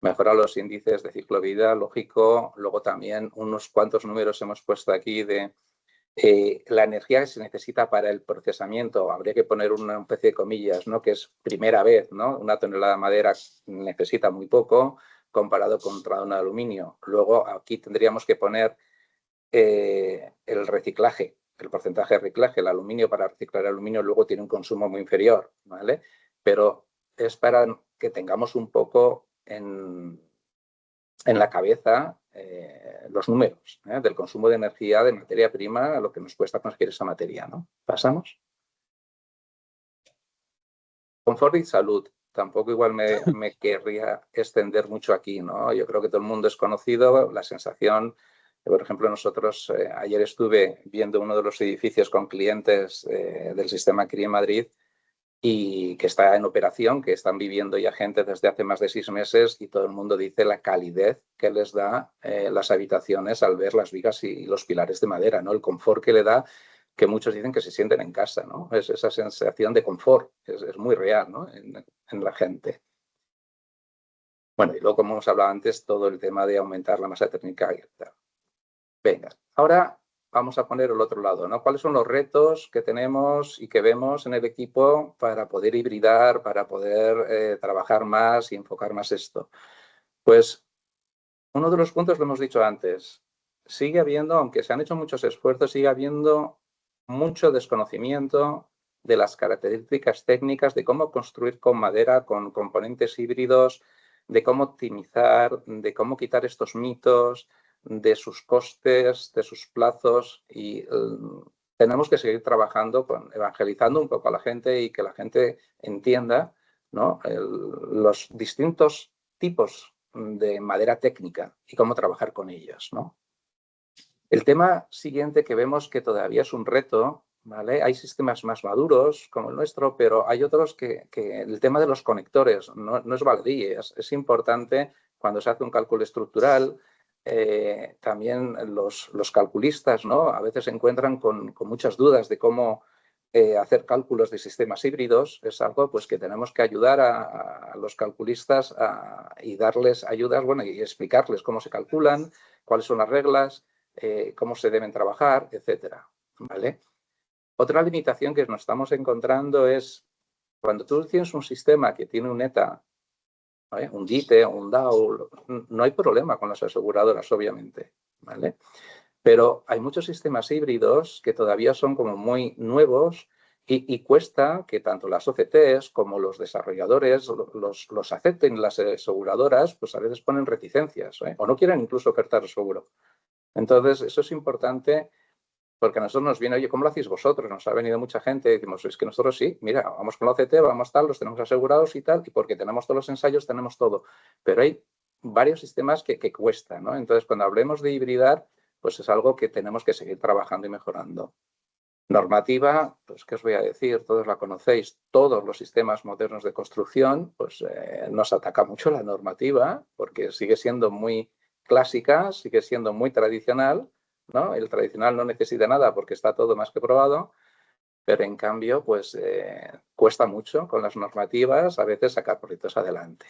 Mejora los índices de ciclo de vida, lógico. Luego también unos cuantos números hemos puesto aquí de la energía que se necesita para el procesamiento. Habría que poner una especie de comillas, ¿no? Que es primera vez, ¿no? Una tonelada de madera necesita muy poco comparado con un tonelada de aluminio. Luego aquí tendríamos que poner el reciclaje, el porcentaje de reciclaje. El aluminio, para reciclar el aluminio, luego tiene un consumo muy inferior, ¿vale? Pero es para que tengamos un poco en la cabeza los números del consumo de energía de materia prima, a lo que nos cuesta conseguir esa materia, ¿no? ¿Pasamos? Confort y salud. Tampoco igual me querría extender mucho aquí, ¿no? Yo creo que todo el mundo es conocido, la sensación. Por ejemplo, nosotros ayer estuve viendo uno de los edificios con clientes del sistema CRI en Madrid y que está en operación, que están viviendo ya gente desde hace más de 6 meses y todo el mundo dice la calidez que les da las habitaciones al ver las vigas y los pilares de madera, ¿no? El confort que le da, que muchos dicen que se sienten en casa, ¿no? Es esa sensación de confort, es muy real, ¿no? En la gente. Bueno, y luego, como hemos hablado antes, todo el tema de aumentar la masa térmica y tal. Venga, ahora vamos a poner el otro lado, ¿no? ¿Cuáles son los retos que tenemos y que vemos en el equipo para poder hibridar, para poder trabajar más y enfocar más esto? Pues uno de los puntos lo hemos dicho antes. Sigue habiendo, aunque se han hecho muchos esfuerzos, sigue habiendo mucho desconocimiento de las características técnicas de cómo construir con madera, con componentes híbridos, de cómo optimizar, de cómo quitar estos mitos, de sus costes, de sus plazos, y tenemos que seguir trabajando, evangelizando un poco a la gente y que la gente entienda, ¿no? Los distintos tipos de madera técnica y cómo trabajar con ellos, ¿no? El tema siguiente que vemos que todavía es un reto, ¿vale? Hay sistemas más maduros como el nuestro, pero hay otros que el tema de los conectores no es baladí, es importante cuando se hace un cálculo estructural. También los calculistas, ¿no? A veces se encuentran con muchas dudas de cómo hacer cálculos de sistemas híbridos. Es algo pues, que tenemos que ayudar a los calculistas y darles ayudas, bueno, y explicarles cómo se calculan, cuáles son las reglas, cómo se deben trabajar, etcétera, ¿vale? Otra limitación que nos estamos encontrando es cuando tú tienes un sistema que tiene un ETA, ¿vale? Un DITE o un DAO, no hay problema con las aseguradoras, obviamente, ¿vale? Pero hay muchos sistemas híbridos que todavía son como muy nuevos y cuesta que tanto las OCTs como los desarrolladores los acepten. Las aseguradoras, pues a veces ponen reticencias, o no quieren incluso ofertar el seguro. Entonces, eso es importante porque a nosotros nos viene, oye, ¿cómo lo hacéis vosotros? Nos ha venido mucha gente y decimos, es que nosotros sí, mira, vamos con la OCT, vamos tal, los tenemos asegurados y tal, y porque tenemos todos los ensayos, tenemos todo. Pero hay varios sistemas que cuestan, ¿no? Entonces, cuando hablemos de hibridar, pues es algo que tenemos que seguir trabajando y mejorando. Normativa, pues qué os voy a decir, todos la conocéis, todos los sistemas modernos de construcción, pues nos ataca mucho la normativa, porque sigue siendo muy clásica, sigue siendo muy tradicional, ¿no? El tradicional no necesita nada porque está todo más que probado, pero en cambio, pues cuesta mucho con las normativas a veces sacar proyectos adelante.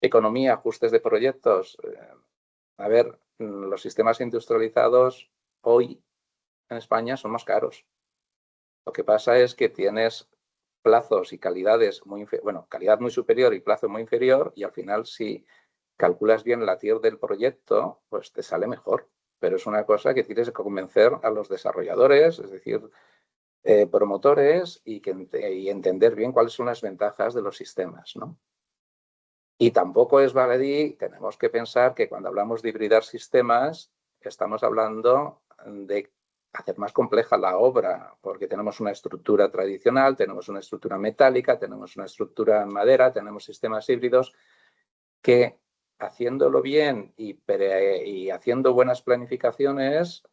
Economía, ajustes de proyectos. A ver, los sistemas industrializados hoy en España son más caros. Lo que pasa es que tienes plazos y calidades muy calidad muy superior y plazo muy inferior, y al final si calculas bien la TIR del proyecto, pues te sale mejor. Pero es una cosa que tienes que convencer a los desarrolladores, es decir, promotores, y entender bien cuáles son las ventajas de los sistemas, ¿no? Y tampoco es baladí, tenemos que pensar que cuando hablamos de hibridar sistemas, estamos hablando de hacer más compleja la obra, porque tenemos una estructura tradicional, tenemos una estructura metálica, tenemos una estructura en madera, tenemos sistemas híbridos que, haciéndolo bien y haciendo buenas planificaciones,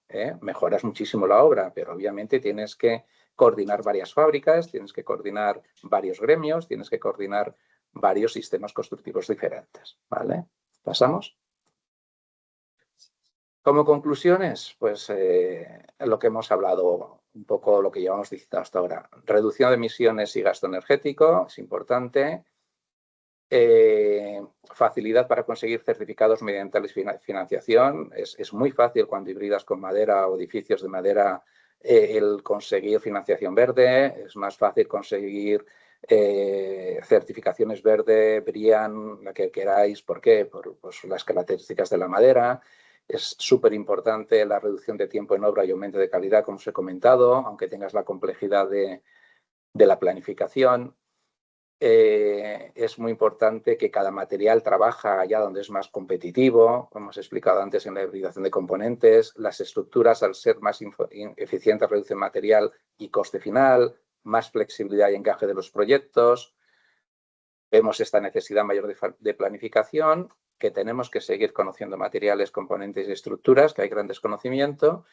mejoras muchísimo la obra, pero obviamente tienes que coordinar varias fábricas, tienes que coordinar varios gremios, tienes que coordinar varios sistemas constructivos diferentes, ¿vale? ¿Pasamos? Como conclusiones, pues lo que hemos hablado, un poco lo que llevamos diciendo hasta ahora. Reducción de emisiones y gasto energético es importante. Facilidad para conseguir certificados mediante la financiación. Es muy fácil cuando hibridas con madera o edificios de madera el conseguir financiación verde. Es más fácil conseguir certificaciones verde, BREEAM, la que queráis. ¿Por qué? Por pues, las características de la madera. Es súper importante la reducción de tiempo en obra y aumento de calidad, como os he comentado, aunque tengas la complejidad de la planificación. Es muy importante que cada material trabaja allá donde es más competitivo, como os he explicado antes en la hibridación de componentes. Las estructuras, al ser más eficientes, reducen material y coste final, más flexibilidad y encaje de los proyectos. Vemos esta necesidad mayor de planificación, que tenemos que seguir conociendo materiales, componentes y estructuras, que hay gran desconocimiento.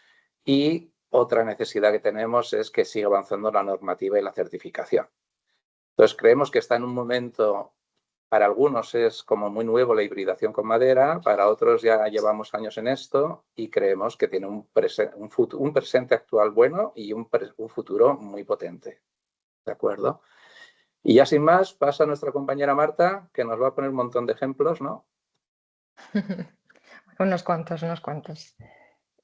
Y otra necesidad que tenemos es que siga avanzando la normativa y la certificación. Entonces, creemos que está en un momento, para algunos es como muy nuevo la hibridación con madera, para otros ya llevamos años en esto y creemos que tiene un presente actual bueno y un futuro muy potente. ¿De acuerdo? Y ya sin más, pasa a nuestra compañera Marta, que nos va a poner un montón de ejemplos, ¿no? Unos cuantos.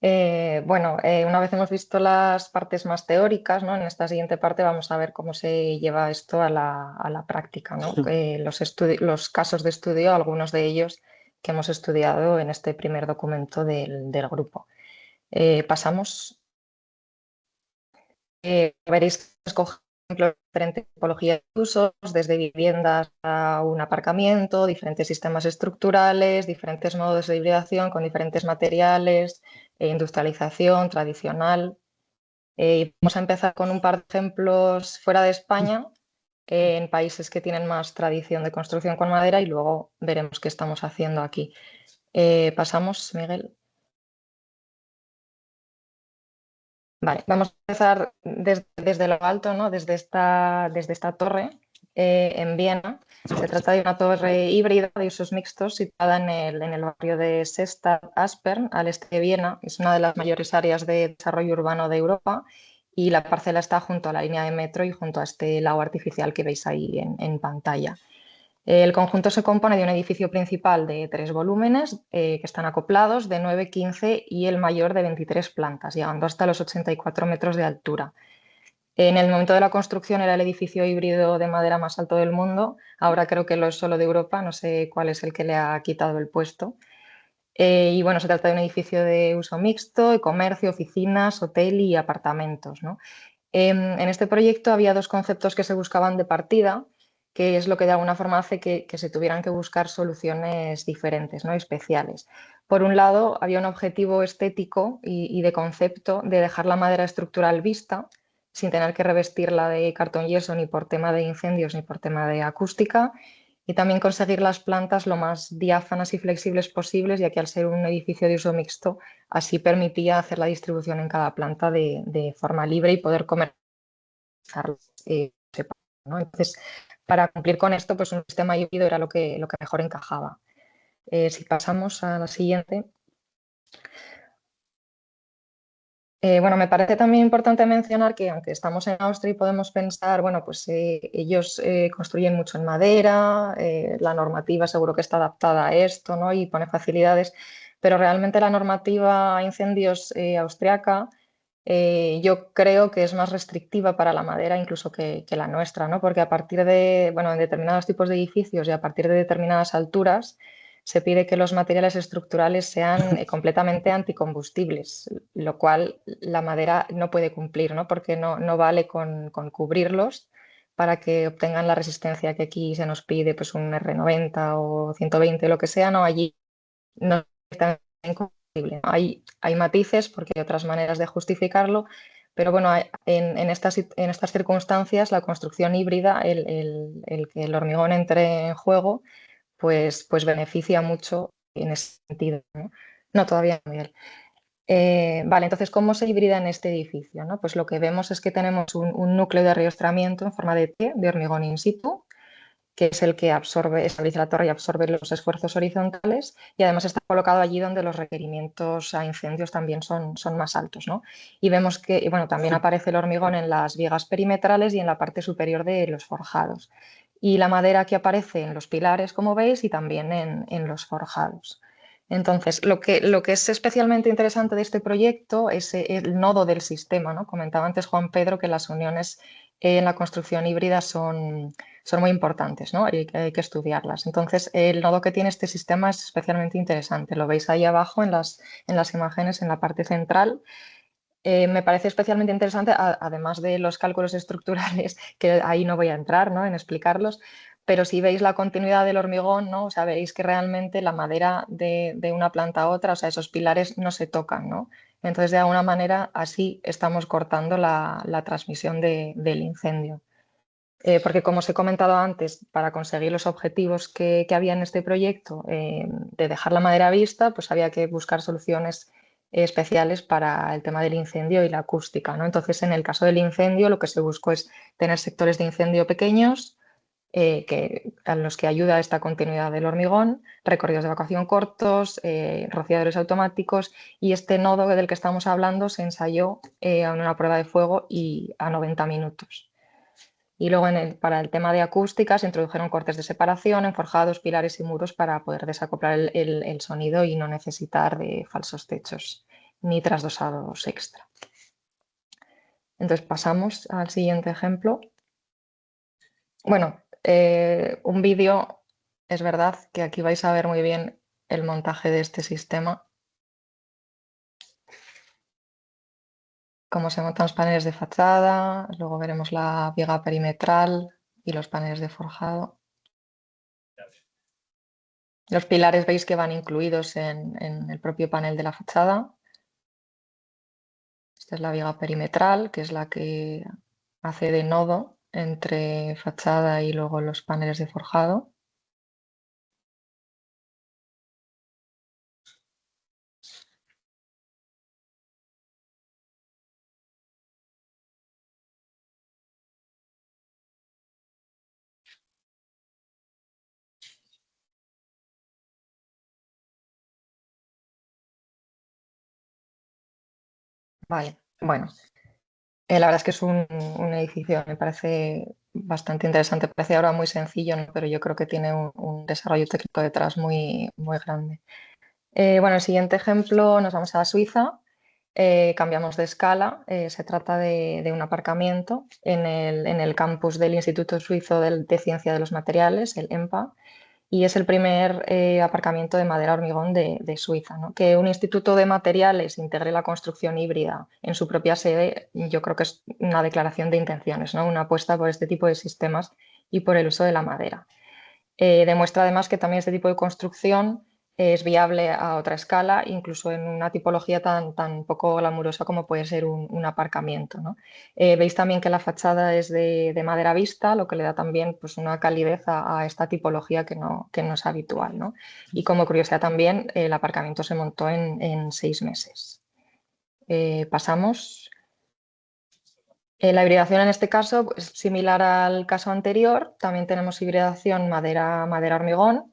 Una vez hemos visto las partes más teóricas, ¿no? En esta siguiente parte vamos a ver cómo se lleva esto a la práctica, ¿no? Los casos de estudio, algunos de ellos que hemos estudiado en este primer documento del grupo. Pasamos. Veréis que escoge diferentes tipologías de usos, desde viviendas a un aparcamiento, diferentes sistemas estructurales, diferentes modos de hibridación con diferentes materiales, industrialización, tradicional. Vamos a empezar con un par de ejemplos fuera de España, en países que tienen más tradición de construcción con madera, y luego veremos qué estamos haciendo aquí. Pasamos, Miguel. Vale, vamos a empezar desde lo alto, ¿no? Desde esta torre en Viena. Se trata de una torre híbrida de usos mixtos situada en el barrio de Sestad-Aspern, al este de Viena. Es una de las mayores áreas de desarrollo urbano de Europa y la parcela está junto a la línea de metro y junto a este lago artificial que veis ahí en pantalla. El conjunto se compone de un edificio principal de 3 volúmenes que están acoplados, de 9, 15 y el mayor de 23 plantas, llegando hasta los 84 metros de altura. En el momento de la construcción era el edificio híbrido de madera más alto del mundo, ahora creo que lo es solo de Europa, no sé cuál es el que le ha quitado el puesto. Y bueno, se trata de un edificio de uso mixto, de comercio, oficinas, hotel y apartamentos, ¿no? En este proyecto había 2 conceptos que se buscaban de partida, que es lo que de alguna forma hace que se tuvieran que buscar soluciones diferentes, ¿no? Especiales. Por un lado, había un objetivo estético y de concepto de dejar la madera estructural vista, sin tener que revestirla de cartón yeso ni por tema de incendios ni por tema de acústica, y también conseguir las plantas lo más diáfanas y flexibles posibles, ya que al ser un edificio de uso mixto, así permitía hacer la distribución en cada planta de forma libre y poder comercializarlo separado, ¿no? Entonces, para cumplir con esto, pues un sistema híbrido era lo que mejor encajaba. Si pasamos a la siguiente. Me parece también importante mencionar que aunque estamos en Austria y podemos pensar, bueno, pues ellos construyen mucho en madera, la normativa seguro que está adaptada a esto, ¿no? Y pone facilidades, pero realmente la normativa a incendios austriaca yo creo que es más restrictiva para la madera incluso que la nuestra, ¿no? Porque a partir de, bueno, en determinados tipos de edificios y a partir de determinadas alturas se pide que los materiales estructurales sean completamente anticombustibles, lo cual la madera no puede cumplir, ¿no? Porque no vale con cubrirlos para que obtengan la resistencia que aquí se nos pide, pues un R90 o 120, lo que sea, no, allí no es tan incombustible. Hay matices porque hay otras maneras de justificarlo, pero bueno, en estas circunstancias la construcción híbrida, el que el hormigón entre en juego, pues beneficia mucho en ese sentido, ¿no? No, todavía no, Miguel. Vale, entonces, ¿cómo se hibrida en este edificio, ¿no? Pues lo que vemos es que tenemos un núcleo de riostramiento en forma de T, de hormigón in situ, que es el que estabiliza la torre y absorbe los esfuerzos horizontales, y además está colocado allí donde los requerimientos a incendios también son más altos, ¿no? Y vemos que, bueno, también aparece el hormigón en las vigas perimetrales y en la parte superior de los forjados. Y la madera que aparece en los pilares, como veis, y también en los forjados. Entonces, lo que es especialmente interesante de este proyecto es el nodo del sistema, ¿no? Comentaba antes Juan Pedro que las uniones en la construcción híbrida son muy importantes, ¿no? Hay que estudiarlas. Entonces, el nodo que tiene este sistema es especialmente interesante. Lo veis ahí abajo en las imágenes, en la parte central. Me parece especialmente interesante, además de los cálculos estructurales, que ahí no voy a entrar, ¿no?, en explicarlos, pero si veis la continuidad del hormigón, ¿no?, o sea, veréis que realmente la madera de una planta a otra, o sea, esos pilares no se tocan, ¿no? Entonces, de alguna manera, así estamos cortando la transmisión del incendio. Porque, como os he comentado antes, para conseguir los objetivos que había en este proyecto, de dejar la madera a vista, pues había que buscar soluciones especiales para el tema del incendio y la acústica, ¿no? Entonces, en el caso del incendio, lo que se buscó es tener sectores de incendio pequeños, a los que ayuda esta continuidad del hormigón, recorridos de evacuación cortos, rociadores automáticos, y este nodo del que estamos hablando se ensayó en una prueba de fuego y a 90 minutos. Y luego para el tema de acústica se introdujeron cortes de separación en forjados, pilares y muros para poder desacoplar el sonido y no necesitar de falsos techos ni trasdosados extra. Entonces pasamos al siguiente ejemplo. Bueno, un vídeo, es verdad que aquí vais a ver muy bien el montaje de este sistema. Cómo se montan los paneles de fachada, luego veremos la viga perimetral y los paneles de forjado. Los pilares veis que van incluidos en el propio panel de la fachada. Esta es la viga perimetral, que es la que hace de nodo entre fachada y luego los paneles de forjado. Vale, bueno. La verdad es que es un edificio, me parece bastante interesante. Parece ahora muy sencillo, ¿no?, pero yo creo que tiene un desarrollo técnico detrás muy, muy grande. Bueno, el siguiente ejemplo, nos vamos a Suiza. Cambiamos de escala. Se trata de un aparcamiento en el campus del Instituto Suizo de Ciencia de los Materiales, el EMPA, y es el primer aparcamiento de madera hormigón de Suiza, ¿no? Que un instituto de materiales integre la construcción híbrida en su propia sede, yo creo que es una declaración de intenciones, ¿no?, una apuesta por este tipo de sistemas y por el uso de la madera. Demuestra además que también este tipo de construcción es viable a otra escala, incluso en una tipología tan poco glamurosa como puede ser un aparcamiento, ¿no? Veis también que la fachada es de madera vista, lo que le da también, pues, una calidez a esta tipología que no es habitual, ¿no? Y como curiosidad también, el aparcamiento se montó en 6 meses. Pasamos. La hibridación en este caso es similar al caso anterior. También tenemos hibridación madera-hormigón.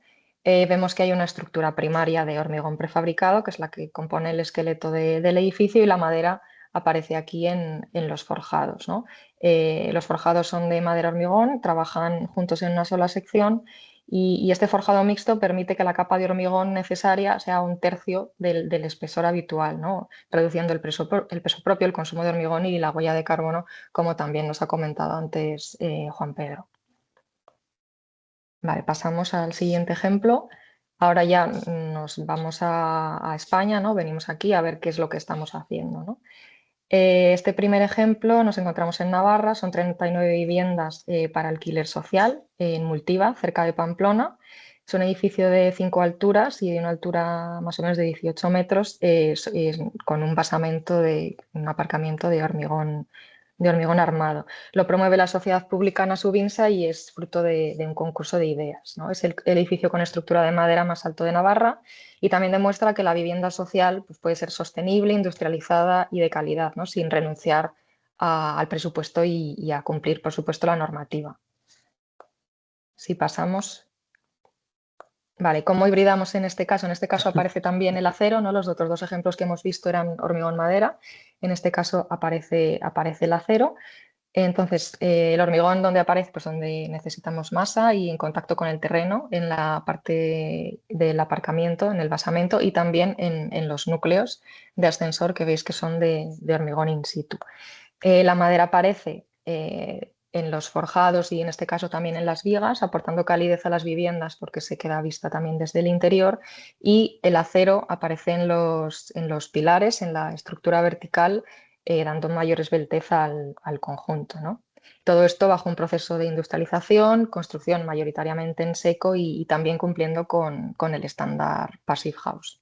Vemos que hay una estructura primaria de hormigón prefabricado, que es la que compone el esqueleto del edificio, y la madera aparece aquí en los forjados, ¿no? Los forjados son de madera-hormigón, trabajan juntos en una sola sección, y este forjado mixto permite que la capa de hormigón necesaria sea 1/3 del espesor habitual, ¿no?, reduciendo el peso propio, el consumo de hormigón y la huella de carbono, como también nos ha comentado antes Juan Pedro. Vale, pasamos al siguiente ejemplo. Ahora ya nos vamos a España, ¿no? Venimos aquí a ver qué es lo que estamos haciendo, ¿no? Este primer ejemplo nos encontramos en Navarra, son 39 viviendas para alquiler social en Multiva, cerca de Pamplona. Es un edificio de 5 alturas y de una altura más o menos de 18 metros, con un basamento un aparcamiento de hormigón armado. Lo promueve la sociedad pública Nasubinsa y es fruto de un concurso de ideas, ¿no? Es el edificio con estructura de madera más alto de Navarra, y también demuestra que la vivienda social, pues, puede ser sostenible, industrializada y de calidad, ¿no?, sin renunciar al presupuesto y a cumplir, por supuesto, la normativa. Si pasamos. Vale, ¿cómo hibridamos en este caso? En este caso aparece también el acero, ¿no? Los otros dos ejemplos que hemos visto eran hormigón-madera. En este caso aparece el acero. Entonces, el hormigón donde aparece, pues donde necesitamos masa y en contacto con el terreno, en la parte del aparcamiento, en el basamento y también en los núcleos de ascensor que veis que son de hormigón in situ. La madera aparece en los forjados y en este caso también en las vigas, aportando calidez a las viviendas porque se queda vista también desde el interior, y el acero aparece en los pilares, en la estructura vertical, dando mayor esbeltez al conjunto, ¿no? Todo esto bajo un proceso de industrialización, construcción mayoritariamente en seco y también cumpliendo con el estándar Passive House.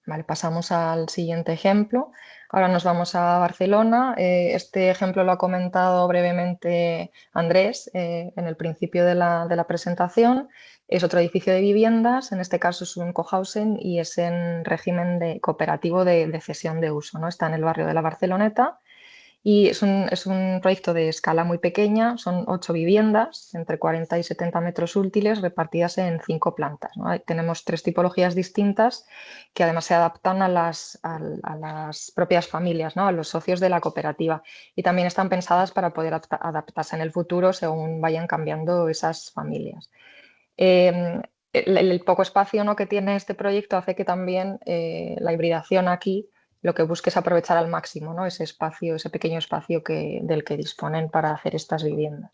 Vale, pasamos al siguiente ejemplo. Ahora nos vamos a Barcelona. Este ejemplo lo ha comentado brevemente Andrés en el principio de la presentación. Es otro edificio de viviendas, en este caso es un cohousing y es en régimen cooperativo de cesión de uso, ¿no? Está en el barrio de la Barceloneta. Y es un proyecto de escala muy pequeña, son 8 viviendas entre 40 y 70 metros útiles repartidas en 5 plantas, ¿no? Tenemos 3 tipologías distintas que además se adaptan a las propias familias, ¿no? A los socios de la cooperativa, y también están pensadas para poder adaptarse en el futuro según vayan cambiando esas familias. El poco espacio, ¿no?, que tiene este proyecto hace que también la hibridación aquí lo que busque es aprovechar al máximo, ¿no?, ese espacio, ese pequeño espacio del que disponen para hacer estas viviendas.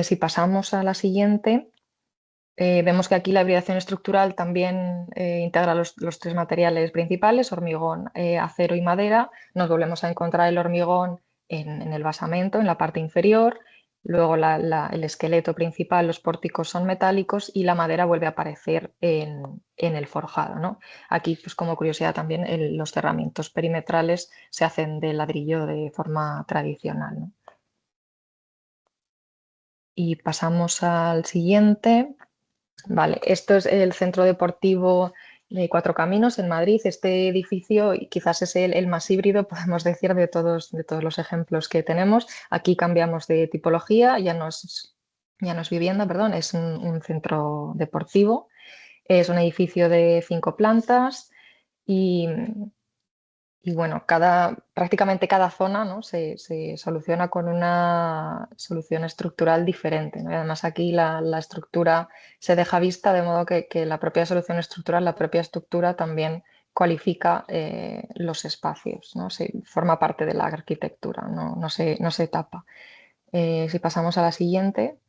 Si pasamos a la siguiente, vemos que aquí la hibridación estructural también integra los 3 materiales principales, hormigón, acero y madera. Nos volvemos a encontrar el hormigón en el basamento, en la parte inferior. Luego el esqueleto principal, los pórticos son metálicos y la madera vuelve a aparecer en el forjado, ¿no? Aquí, pues como curiosidad también, los cerramientos perimetrales se hacen de ladrillo de forma tradicional, ¿no? Y pasamos al siguiente. Vale, esto es el Centro Deportivo de Cuatro Caminos en Madrid. Este edificio quizás es el más híbrido, podemos decir, de todos los ejemplos que tenemos. Aquí cambiamos de tipología, ya no es vivienda, perdón, es un centro deportivo. Es un edificio de 5 plantas y bueno, prácticamente cada zona, ¿no?, se soluciona con una solución estructural diferente, ¿no? Y además aquí la estructura se deja vista, de modo que la propia solución estructural, la propia estructura también cualifica los espacios, ¿no? Forma parte de la arquitectura, no se tapa. Si pasamos a la siguiente.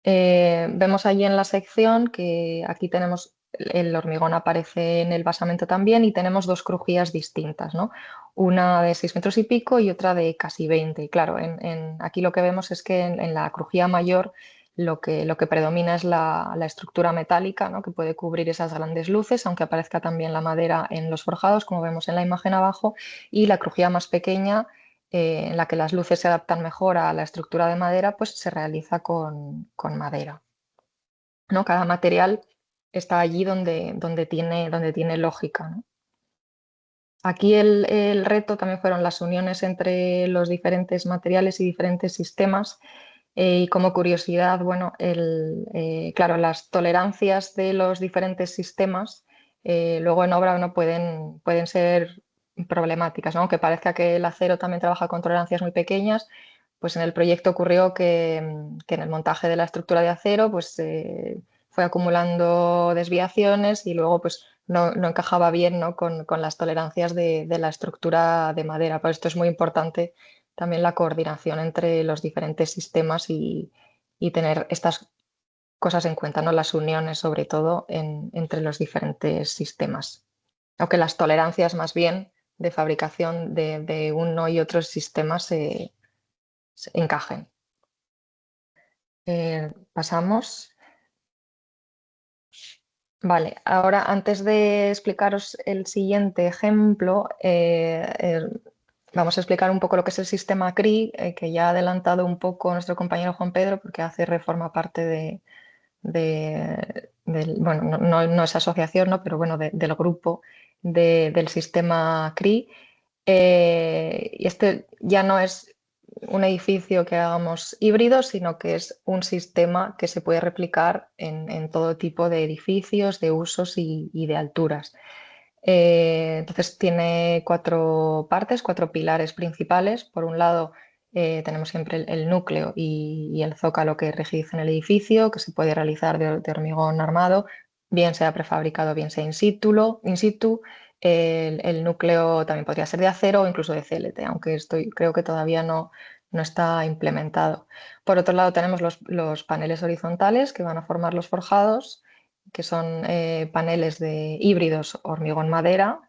Vemos allí en la sección que aquí tenemos el hormigón aparece en el basamento también y tenemos 2 crujías distintas, ¿no? Una de 6 metros y pico y otra de casi 20. Y claro, aquí lo que vemos es que en la crujía mayor lo que predomina es la estructura metálica, ¿no?, que puede cubrir esas grandes luces, aunque aparezca también la madera en los forjados, como vemos en la imagen abajo, y la crujía más pequeña, en la que las luces se adaptan mejor a la estructura de madera, pues se realiza con madera, ¿no? Cada material está allí donde tiene lógica, ¿no? Aquí el reto también fueron las uniones entre los diferentes materiales y diferentes sistemas. Y como curiosidad, bueno, claro, las tolerancias de los diferentes sistemas luego en obra no pueden ser problemáticas, ¿no? Aunque parezca que el acero también trabaja con tolerancias muy pequeñas, pues en el proyecto ocurrió que en el montaje de la estructura de acero pues fue acumulando desviaciones y luego pues no encajaba bien, ¿no?, con las tolerancias de la estructura de madera. Por esto es muy importante también la coordinación entre los diferentes sistemas y tener estas cosas en cuenta, ¿no?, las uniones sobre todo entre los diferentes sistemas. Aunque las tolerancias más bien de fabricación de uno y otros sistemas se encajen. Pasamos. Vale, ahora antes de explicaros el siguiente ejemplo, vamos a explicar un poco lo que es el sistema CRI, que ya ha adelantado un poco nuestro compañero Juan Pedro, porque forma parte bueno, no es asociación, ¿no?, pero bueno, del grupo del sistema CRI. Y este ya no es un edificio que hagamos híbrido, sino que es un sistema que se puede replicar en todo tipo de edificios, de usos y de alturas. Entonces tiene 4 partes, 4 pilares principales. Por un lado, tenemos siempre el núcleo y el zócalo que rigidizan el edificio, que se puede realizar de hormigón armado, bien sea prefabricado, bien sea in situ. El núcleo también podría ser de acero o incluso de CLT, aunque creo que todavía no está implementado. Por otro lado, tenemos los paneles horizontales que van a formar los forjados, que son paneles de híbridos hormigón-madera.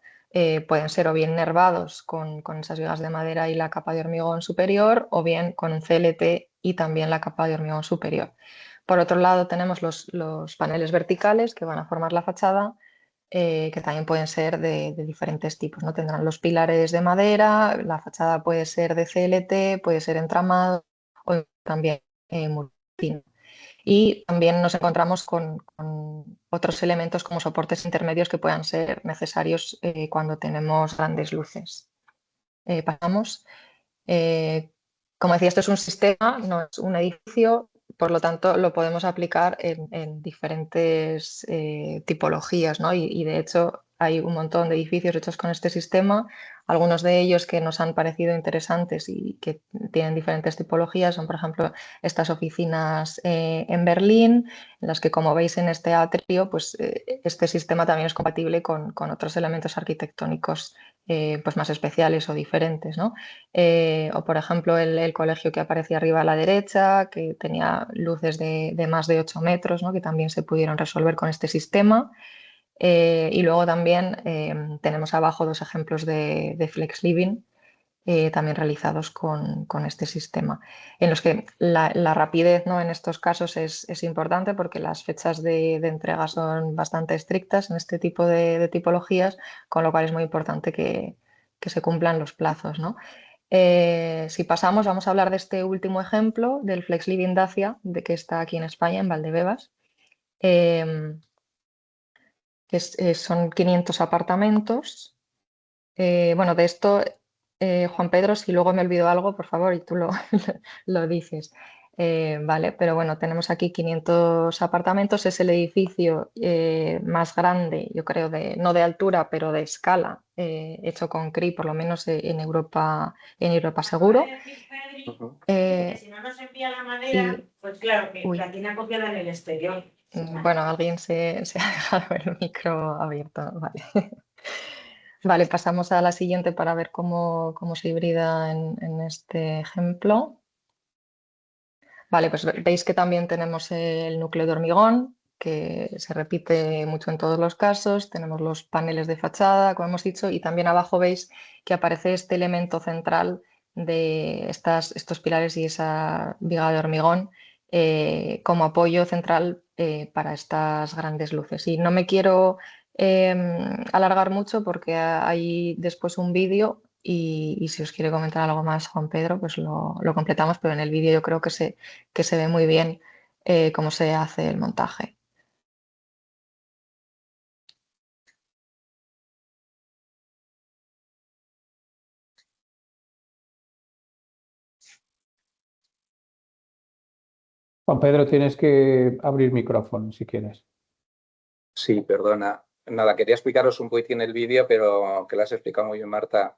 Pueden ser o bien nervados con esas vigas de madera y la capa de hormigón superior, o bien con un CLT y también la capa de hormigón superior. Por otro lado, tenemos los paneles verticales que van a formar la fachada, que también pueden ser de diferentes tipos, ¿no? Tendrán los pilares de madera, la fachada puede ser de CLT, puede ser entramado o también multipino. Y también nos encontramos con otros elementos como soportes intermedios que puedan ser necesarios cuando tenemos grandes luces. Pasamos. Como decía, esto es un sistema, no es un edificio, por lo tanto lo podemos aplicar en diferentes tipologías, ¿no? Y de hecho hay un montón de edificios hechos con este sistema. Algunos de ellos que nos han parecido interesantes y que tienen diferentes tipologías son, por ejemplo, estas oficinas en Berlín, en las que, como veis en este atrio, pues este sistema también es compatible con otros elementos arquitectónicos pues más especiales o diferentes, ¿no? O, por ejemplo, el colegio que aparecía arriba a la derecha, que tenía luces de más de 8 metros, ¿no? Que también se pudieron resolver con este sistema. Y luego también tenemos abajo 2 ejemplos de Flex Living, también realizados con este sistema, en los que la rapidez, ¿no? En estos casos es importante porque las fechas de entrega son bastante estrictas en este tipo de tipologías, con lo cual es muy importante que se cumplan los plazos, ¿no? Si pasamos, vamos a hablar de este último ejemplo, del Flex Living Dacia, que está aquí en España, en Valdebebas. Son 500 apartamentos. Bueno, de esto, Juan Pedro, si luego me olvido algo, por favor, y tú lo dices. Vale, pero bueno, tenemos aquí 500 apartamentos. Es el edificio más grande, yo creo, no de altura, pero de escala, hecho con CRI, por lo menos en Europa seguro. Si no nos envía la madera, pues claro, que la tiene copiada en el exterior. Bueno, alguien se ha dejado el micro abierto, vale. Vale, pasamos a la siguiente para ver cómo se hibrida en este ejemplo. Vale, pues veis que también tenemos el núcleo de hormigón, que se repite mucho en todos los casos. Tenemos los paneles de fachada, como hemos dicho, y también abajo veis que aparece este elemento central de estos pilares y esa viga de hormigón como apoyo central para estas grandes luces. Y no me quiero alargar mucho porque hay después un vídeo y si os quiere comentar algo más, Juan Pedro, pues lo completamos, pero en el vídeo yo creo que se ve muy bien cómo se hace el montaje. Juan Pedro, tienes que abrir micrófono si quieres. Sí, perdona. Nada, quería explicaros un poquitín el vídeo, pero que lo has explicado muy bien, Marta.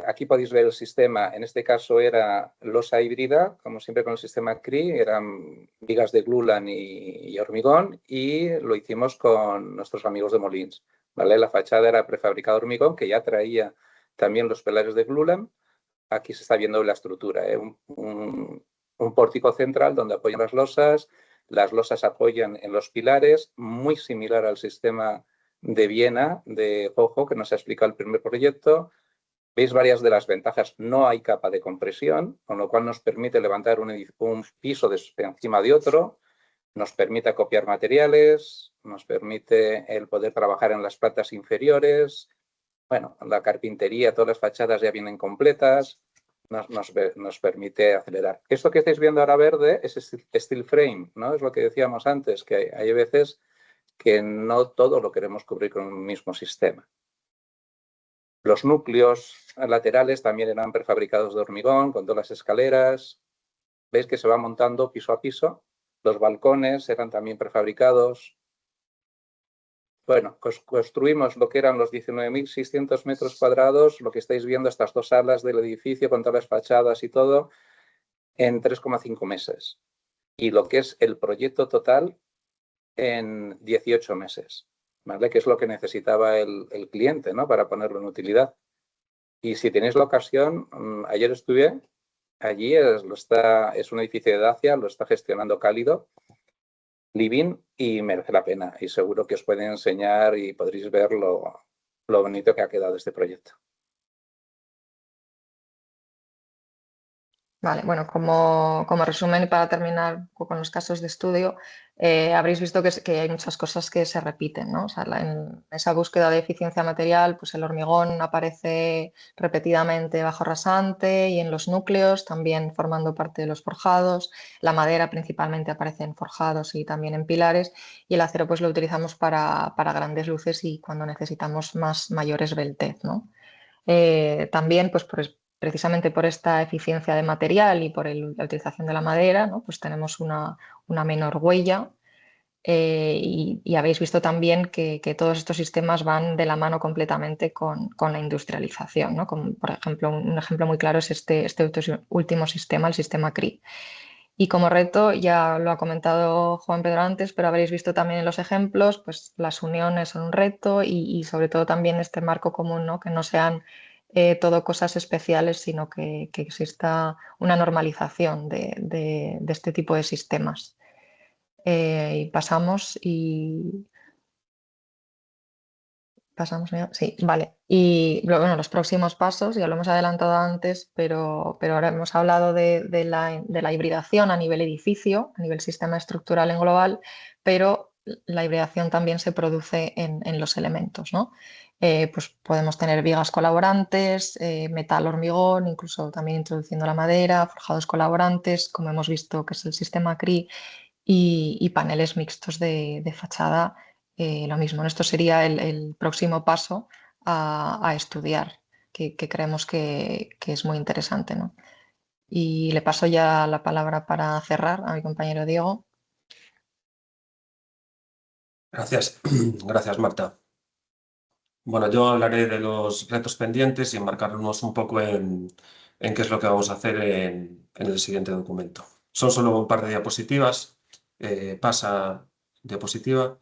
Aquí podéis ver el sistema. En este caso era losa híbrida, como siempre con el sistema CRI, eran vigas de glulam y hormigón, y lo hicimos con nuestros amigos de Molins, ¿vale? La fachada era prefabricado hormigón, que ya traía también los pilares de glulam. Aquí se está viendo la estructura, ¿eh? Un pórtico central donde apoyan las losas apoyan en los pilares, muy similar al sistema de Viena de Jojo, que nos ha explicado el primer proyecto. Veis varias de las ventajas. No hay capa de compresión, con lo cual nos permite levantar un piso encima de otro, nos permite copiar materiales, nos permite el poder trabajar en las plantas inferiores. Bueno, la carpintería, todas las fachadas ya vienen completas, nos permite acelerar. Esto que estáis viendo ahora verde es steel frame, ¿no? Es lo que decíamos antes, que hay veces que no todo lo queremos cubrir con un mismo sistema. Los núcleos laterales también eran prefabricados de hormigón, con todas las escaleras. Veis que se va montando piso a piso. Los balcones eran también prefabricados. Bueno, construimos lo que eran los 19.600 metros cuadrados, lo que estáis viendo, estas 2 salas del edificio con todas las fachadas y todo, en 3,5 meses. Y lo que es el proyecto total en 18 meses, ¿vale? Que es lo que necesitaba el cliente, ¿no? Para ponerlo en utilidad. Y si tenéis la ocasión, ayer estuve allí, es un edificio de Dacia, lo está gestionando Cálido Living y merece la pena. Y seguro que os pueden enseñar y podréis ver lo bonito que ha quedado este proyecto. Vale, bueno, como resumen y para terminar con los casos de estudio, habréis visto que hay muchas cosas que se repiten, ¿no? O sea, en esa búsqueda de eficiencia material, pues el hormigón aparece repetidamente bajo rasante y en los núcleos, también formando parte de los forjados. La madera principalmente aparece en forjados y también en pilares, y el acero pues lo utilizamos para grandes luces y cuando necesitamos mayor esbeltez, ¿no? También pues precisamente por esta eficiencia de material y por la utilización de la madera, ¿no? Pues tenemos una menor huella, y habéis visto también que todos estos sistemas van de la mano completamente con la industrialización, ¿no? Como, por ejemplo, un ejemplo muy claro es este último sistema, el sistema CRI. Y como reto, ya lo ha comentado Juan Pedro antes, pero habréis visto también en los ejemplos, pues las uniones son un reto y sobre todo también este marco común, ¿no? Que no sean todo cosas especiales, sino que exista una normalización de este tipo de sistemas. Y pasamos sí, vale. Y bueno, los próximos pasos, ya lo hemos adelantado antes, pero ahora hemos hablado de la hibridación a nivel edificio, a nivel sistema estructural en global, pero la hibridación también se produce en los elementos, ¿no? Pues podemos tener vigas colaborantes, metal hormigón, incluso también introduciendo la madera, forjados colaborantes, como hemos visto que es el sistema CRI, y paneles mixtos de fachada. Lo mismo, esto sería el próximo paso a estudiar, que creemos que es muy interesante, ¿no? Y le paso ya la palabra para cerrar a mi compañero Diego. Gracias, gracias Marta. Bueno, yo hablaré de los retos pendientes y enmarcarnos un poco en qué es lo que vamos a hacer en el siguiente documento. Son solo un par de diapositivas. Pasa diapositiva.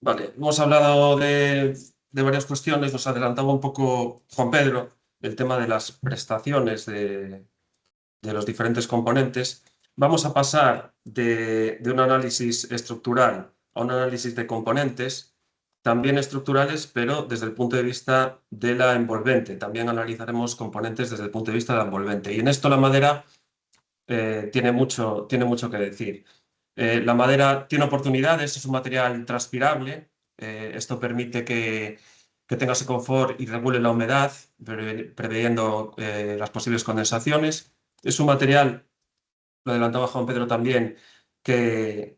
Vale, hemos hablado de varias cuestiones, nos adelantaba un poco Juan Pedro el tema de las prestaciones de los diferentes componentes. Vamos a pasar de un análisis estructural a un análisis de componentes, también estructurales, pero desde el punto de vista de la envolvente. También analizaremos componentes desde el punto de vista de la envolvente. Y en esto la madera tiene mucho que decir. La madera tiene oportunidades, es un material transpirable. Esto permite que tenga ese confort y regule la humedad, preveyendo las posibles condensaciones. Es un material, lo adelantaba Juan Pedro también, que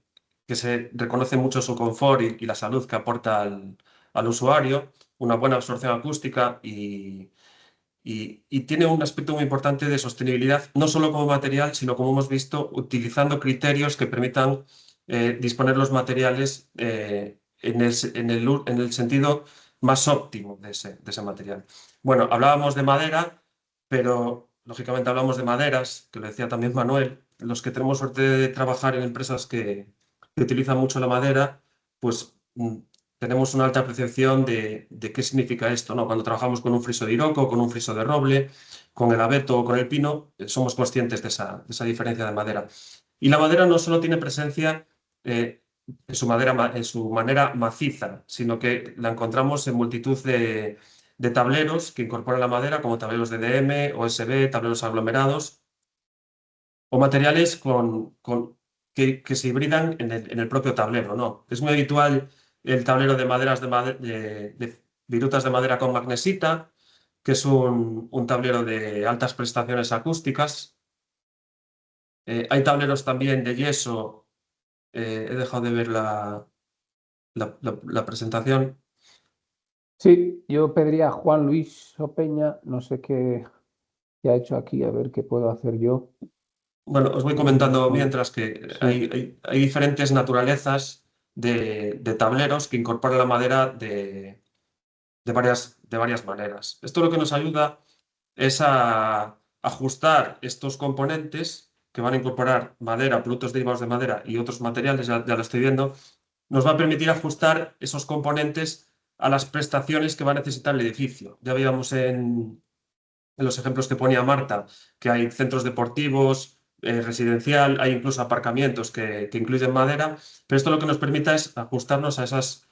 se reconoce mucho su confort y la salud que aporta al usuario, una buena absorción acústica y tiene un aspecto muy importante de sostenibilidad, no solo como material, sino como hemos visto, utilizando criterios que permitan disponer los materiales en el sentido más óptimo de ese material. Bueno, hablábamos de madera, pero lógicamente hablamos de maderas, que lo decía también Manuel. Los que tenemos suerte de trabajar en empresas que utilizan mucho la madera, pues tenemos una alta percepción de qué significa esto, ¿no? Cuando trabajamos con un friso de iroco, con un friso de roble, con el abeto o con el pino, somos conscientes de esa diferencia de madera. Y la madera no solo tiene presencia en su manera maciza, sino que la encontramos en multitud de tableros que incorporan la madera, como tableros de DM, OSB, tableros aglomerados, o materiales que se hibridan en el propio tablero, ¿no? Es muy habitual el tablero de maderas de virutas de madera con magnesita, que es un tablero de altas prestaciones acústicas. Hay tableros también de yeso. He dejado de ver la presentación. Sí, yo pediría a Juan Luis Opeña, no sé qué ha hecho aquí, a ver qué puedo hacer yo. Bueno, os voy comentando mientras que Sí. hay diferentes naturalezas de tableros que incorporan la madera de varias maneras. Esto lo que nos ayuda es a ajustar estos componentes que van a incorporar madera, productos derivados de madera y otros materiales, ya lo estoy viendo, nos va a permitir ajustar esos componentes a las prestaciones que va a necesitar el edificio. Ya veíamos en los ejemplos que ponía Marta que hay centros deportivos, residencial, hay incluso aparcamientos que incluyen madera, pero esto lo que nos permite es ajustarnos a esas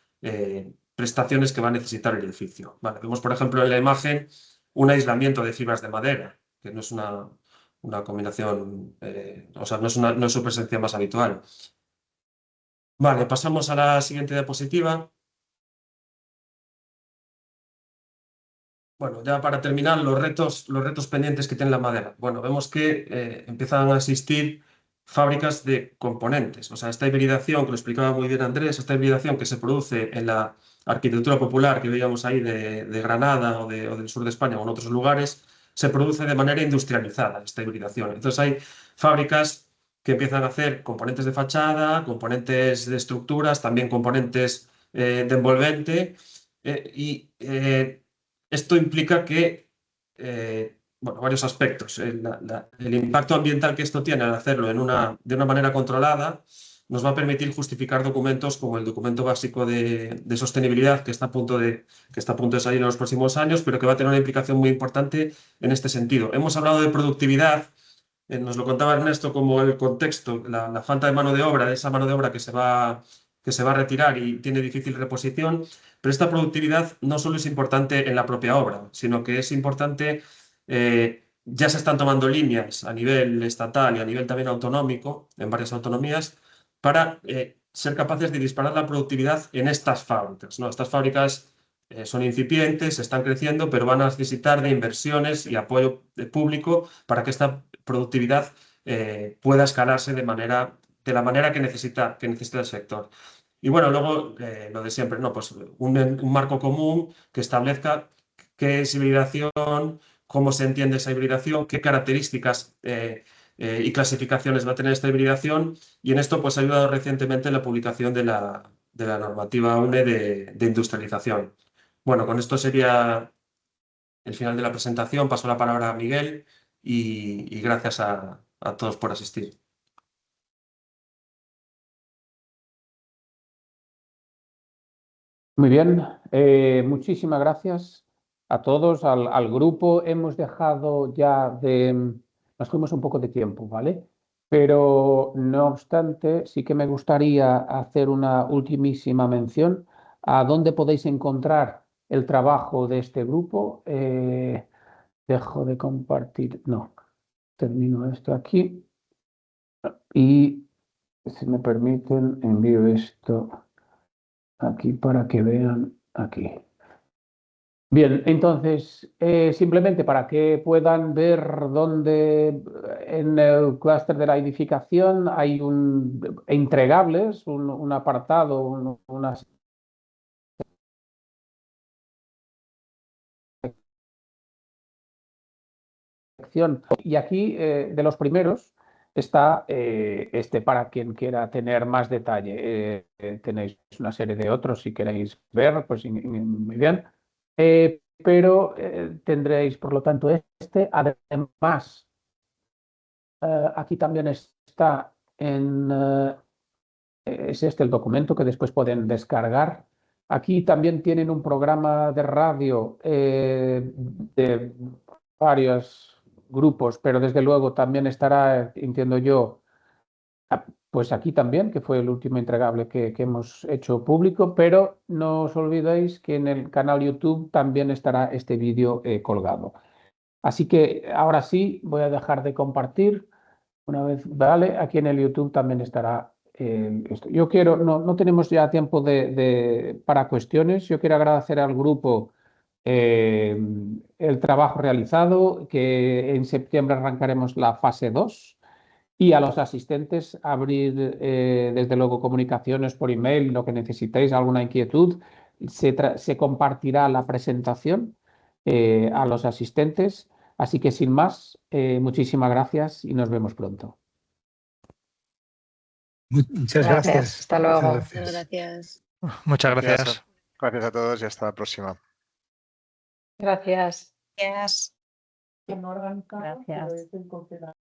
prestaciones que va a necesitar el edificio. Vale, vemos, por ejemplo, en la imagen un aislamiento de fibras de madera, que no es una combinación, o sea, no es su presencia más habitual. Vale, pasamos a la siguiente diapositiva. Bueno, ya para terminar, los retos pendientes que tiene la madera. Bueno, vemos que empiezan a existir fábricas de componentes. O sea, esta hibridación, que lo explicaba muy bien Andrés, esta hibridación que se produce en la arquitectura popular que veíamos ahí de Granada o del sur de España o en otros lugares, se produce de manera industrializada esta hibridación. Entonces hay fábricas que empiezan a hacer componentes de fachada, componentes de estructuras, también componentes de envolvente esto implica que, bueno, varios aspectos. El impacto ambiental que esto tiene al hacerlo de una manera controlada nos va a permitir justificar documentos como el documento básico de sostenibilidad que está a punto de salir en los próximos años, pero que va a tener una implicación muy importante en este sentido. Hemos hablado de productividad. Nos lo contaba Ernesto como el contexto, la falta de mano de obra, de esa mano de obra que se va a retirar y tiene difícil reposición, pero esta productividad no solo es importante en la propia obra, sino que es importante, ya se están tomando líneas a nivel estatal y a nivel también autonómico, en varias autonomías, para ser capaces de disparar la productividad en estas fábricas, ¿no? Estas fábricas son incipientes, están creciendo, pero van a necesitar de inversiones y apoyo público para que esta productividad pueda escalarse de la manera que necesita el sector. Y bueno, luego lo de siempre, ¿no? Pues un marco común que establezca qué es hibridación, cómo se entiende esa hibridación, qué características y clasificaciones va a tener esta hibridación, y en esto pues ha ayudado recientemente la publicación de la normativa UNE de industrialización. Bueno, con esto sería el final de la presentación. Paso la palabra a Miguel y gracias a todos por asistir. Muy bien, muchísimas gracias a todos, al grupo. Hemos dejado ya nos fuimos un poco de tiempo, ¿vale? Pero no obstante, sí que me gustaría hacer una ultimísima mención a dónde podéis encontrar el trabajo de este grupo. Dejo de compartir, no, termino esto aquí y, si me permiten, envío esto aquí para que vean aquí. Bien, entonces, simplemente para que puedan ver dónde en el clúster de la edificación hay entregables, un apartado, una sección. Y aquí, de los primeros, está para quien quiera tener más detalle. Tenéis una serie de otros si queréis ver, pues muy bien. Pero tendréis, por lo tanto, este. Además, aquí también está es este el documento que después pueden descargar. Aquí también tienen un programa de radio de varios grupos, pero desde luego también estará, entiendo yo, pues aquí también, que fue el último entregable que hemos hecho público, pero no os olvidéis que en el canal YouTube también estará este vídeo colgado. Así que ahora sí, voy a dejar de compartir. Una vez, vale, aquí en el YouTube también estará esto. Yo quiero, no tenemos ya tiempo para cuestiones. Yo quiero agradecer al grupo el trabajo realizado, que en septiembre arrancaremos la fase 2, y a los asistentes abrir desde luego comunicaciones por email, lo que necesitéis, alguna inquietud. Se compartirá la presentación a los asistentes. Así que sin más, muchísimas gracias y nos vemos pronto. Muchas gracias. Hasta luego. Muchas gracias. Muchas gracias. Gracias a todos y hasta la próxima. Gracias. Gracias. Gracias.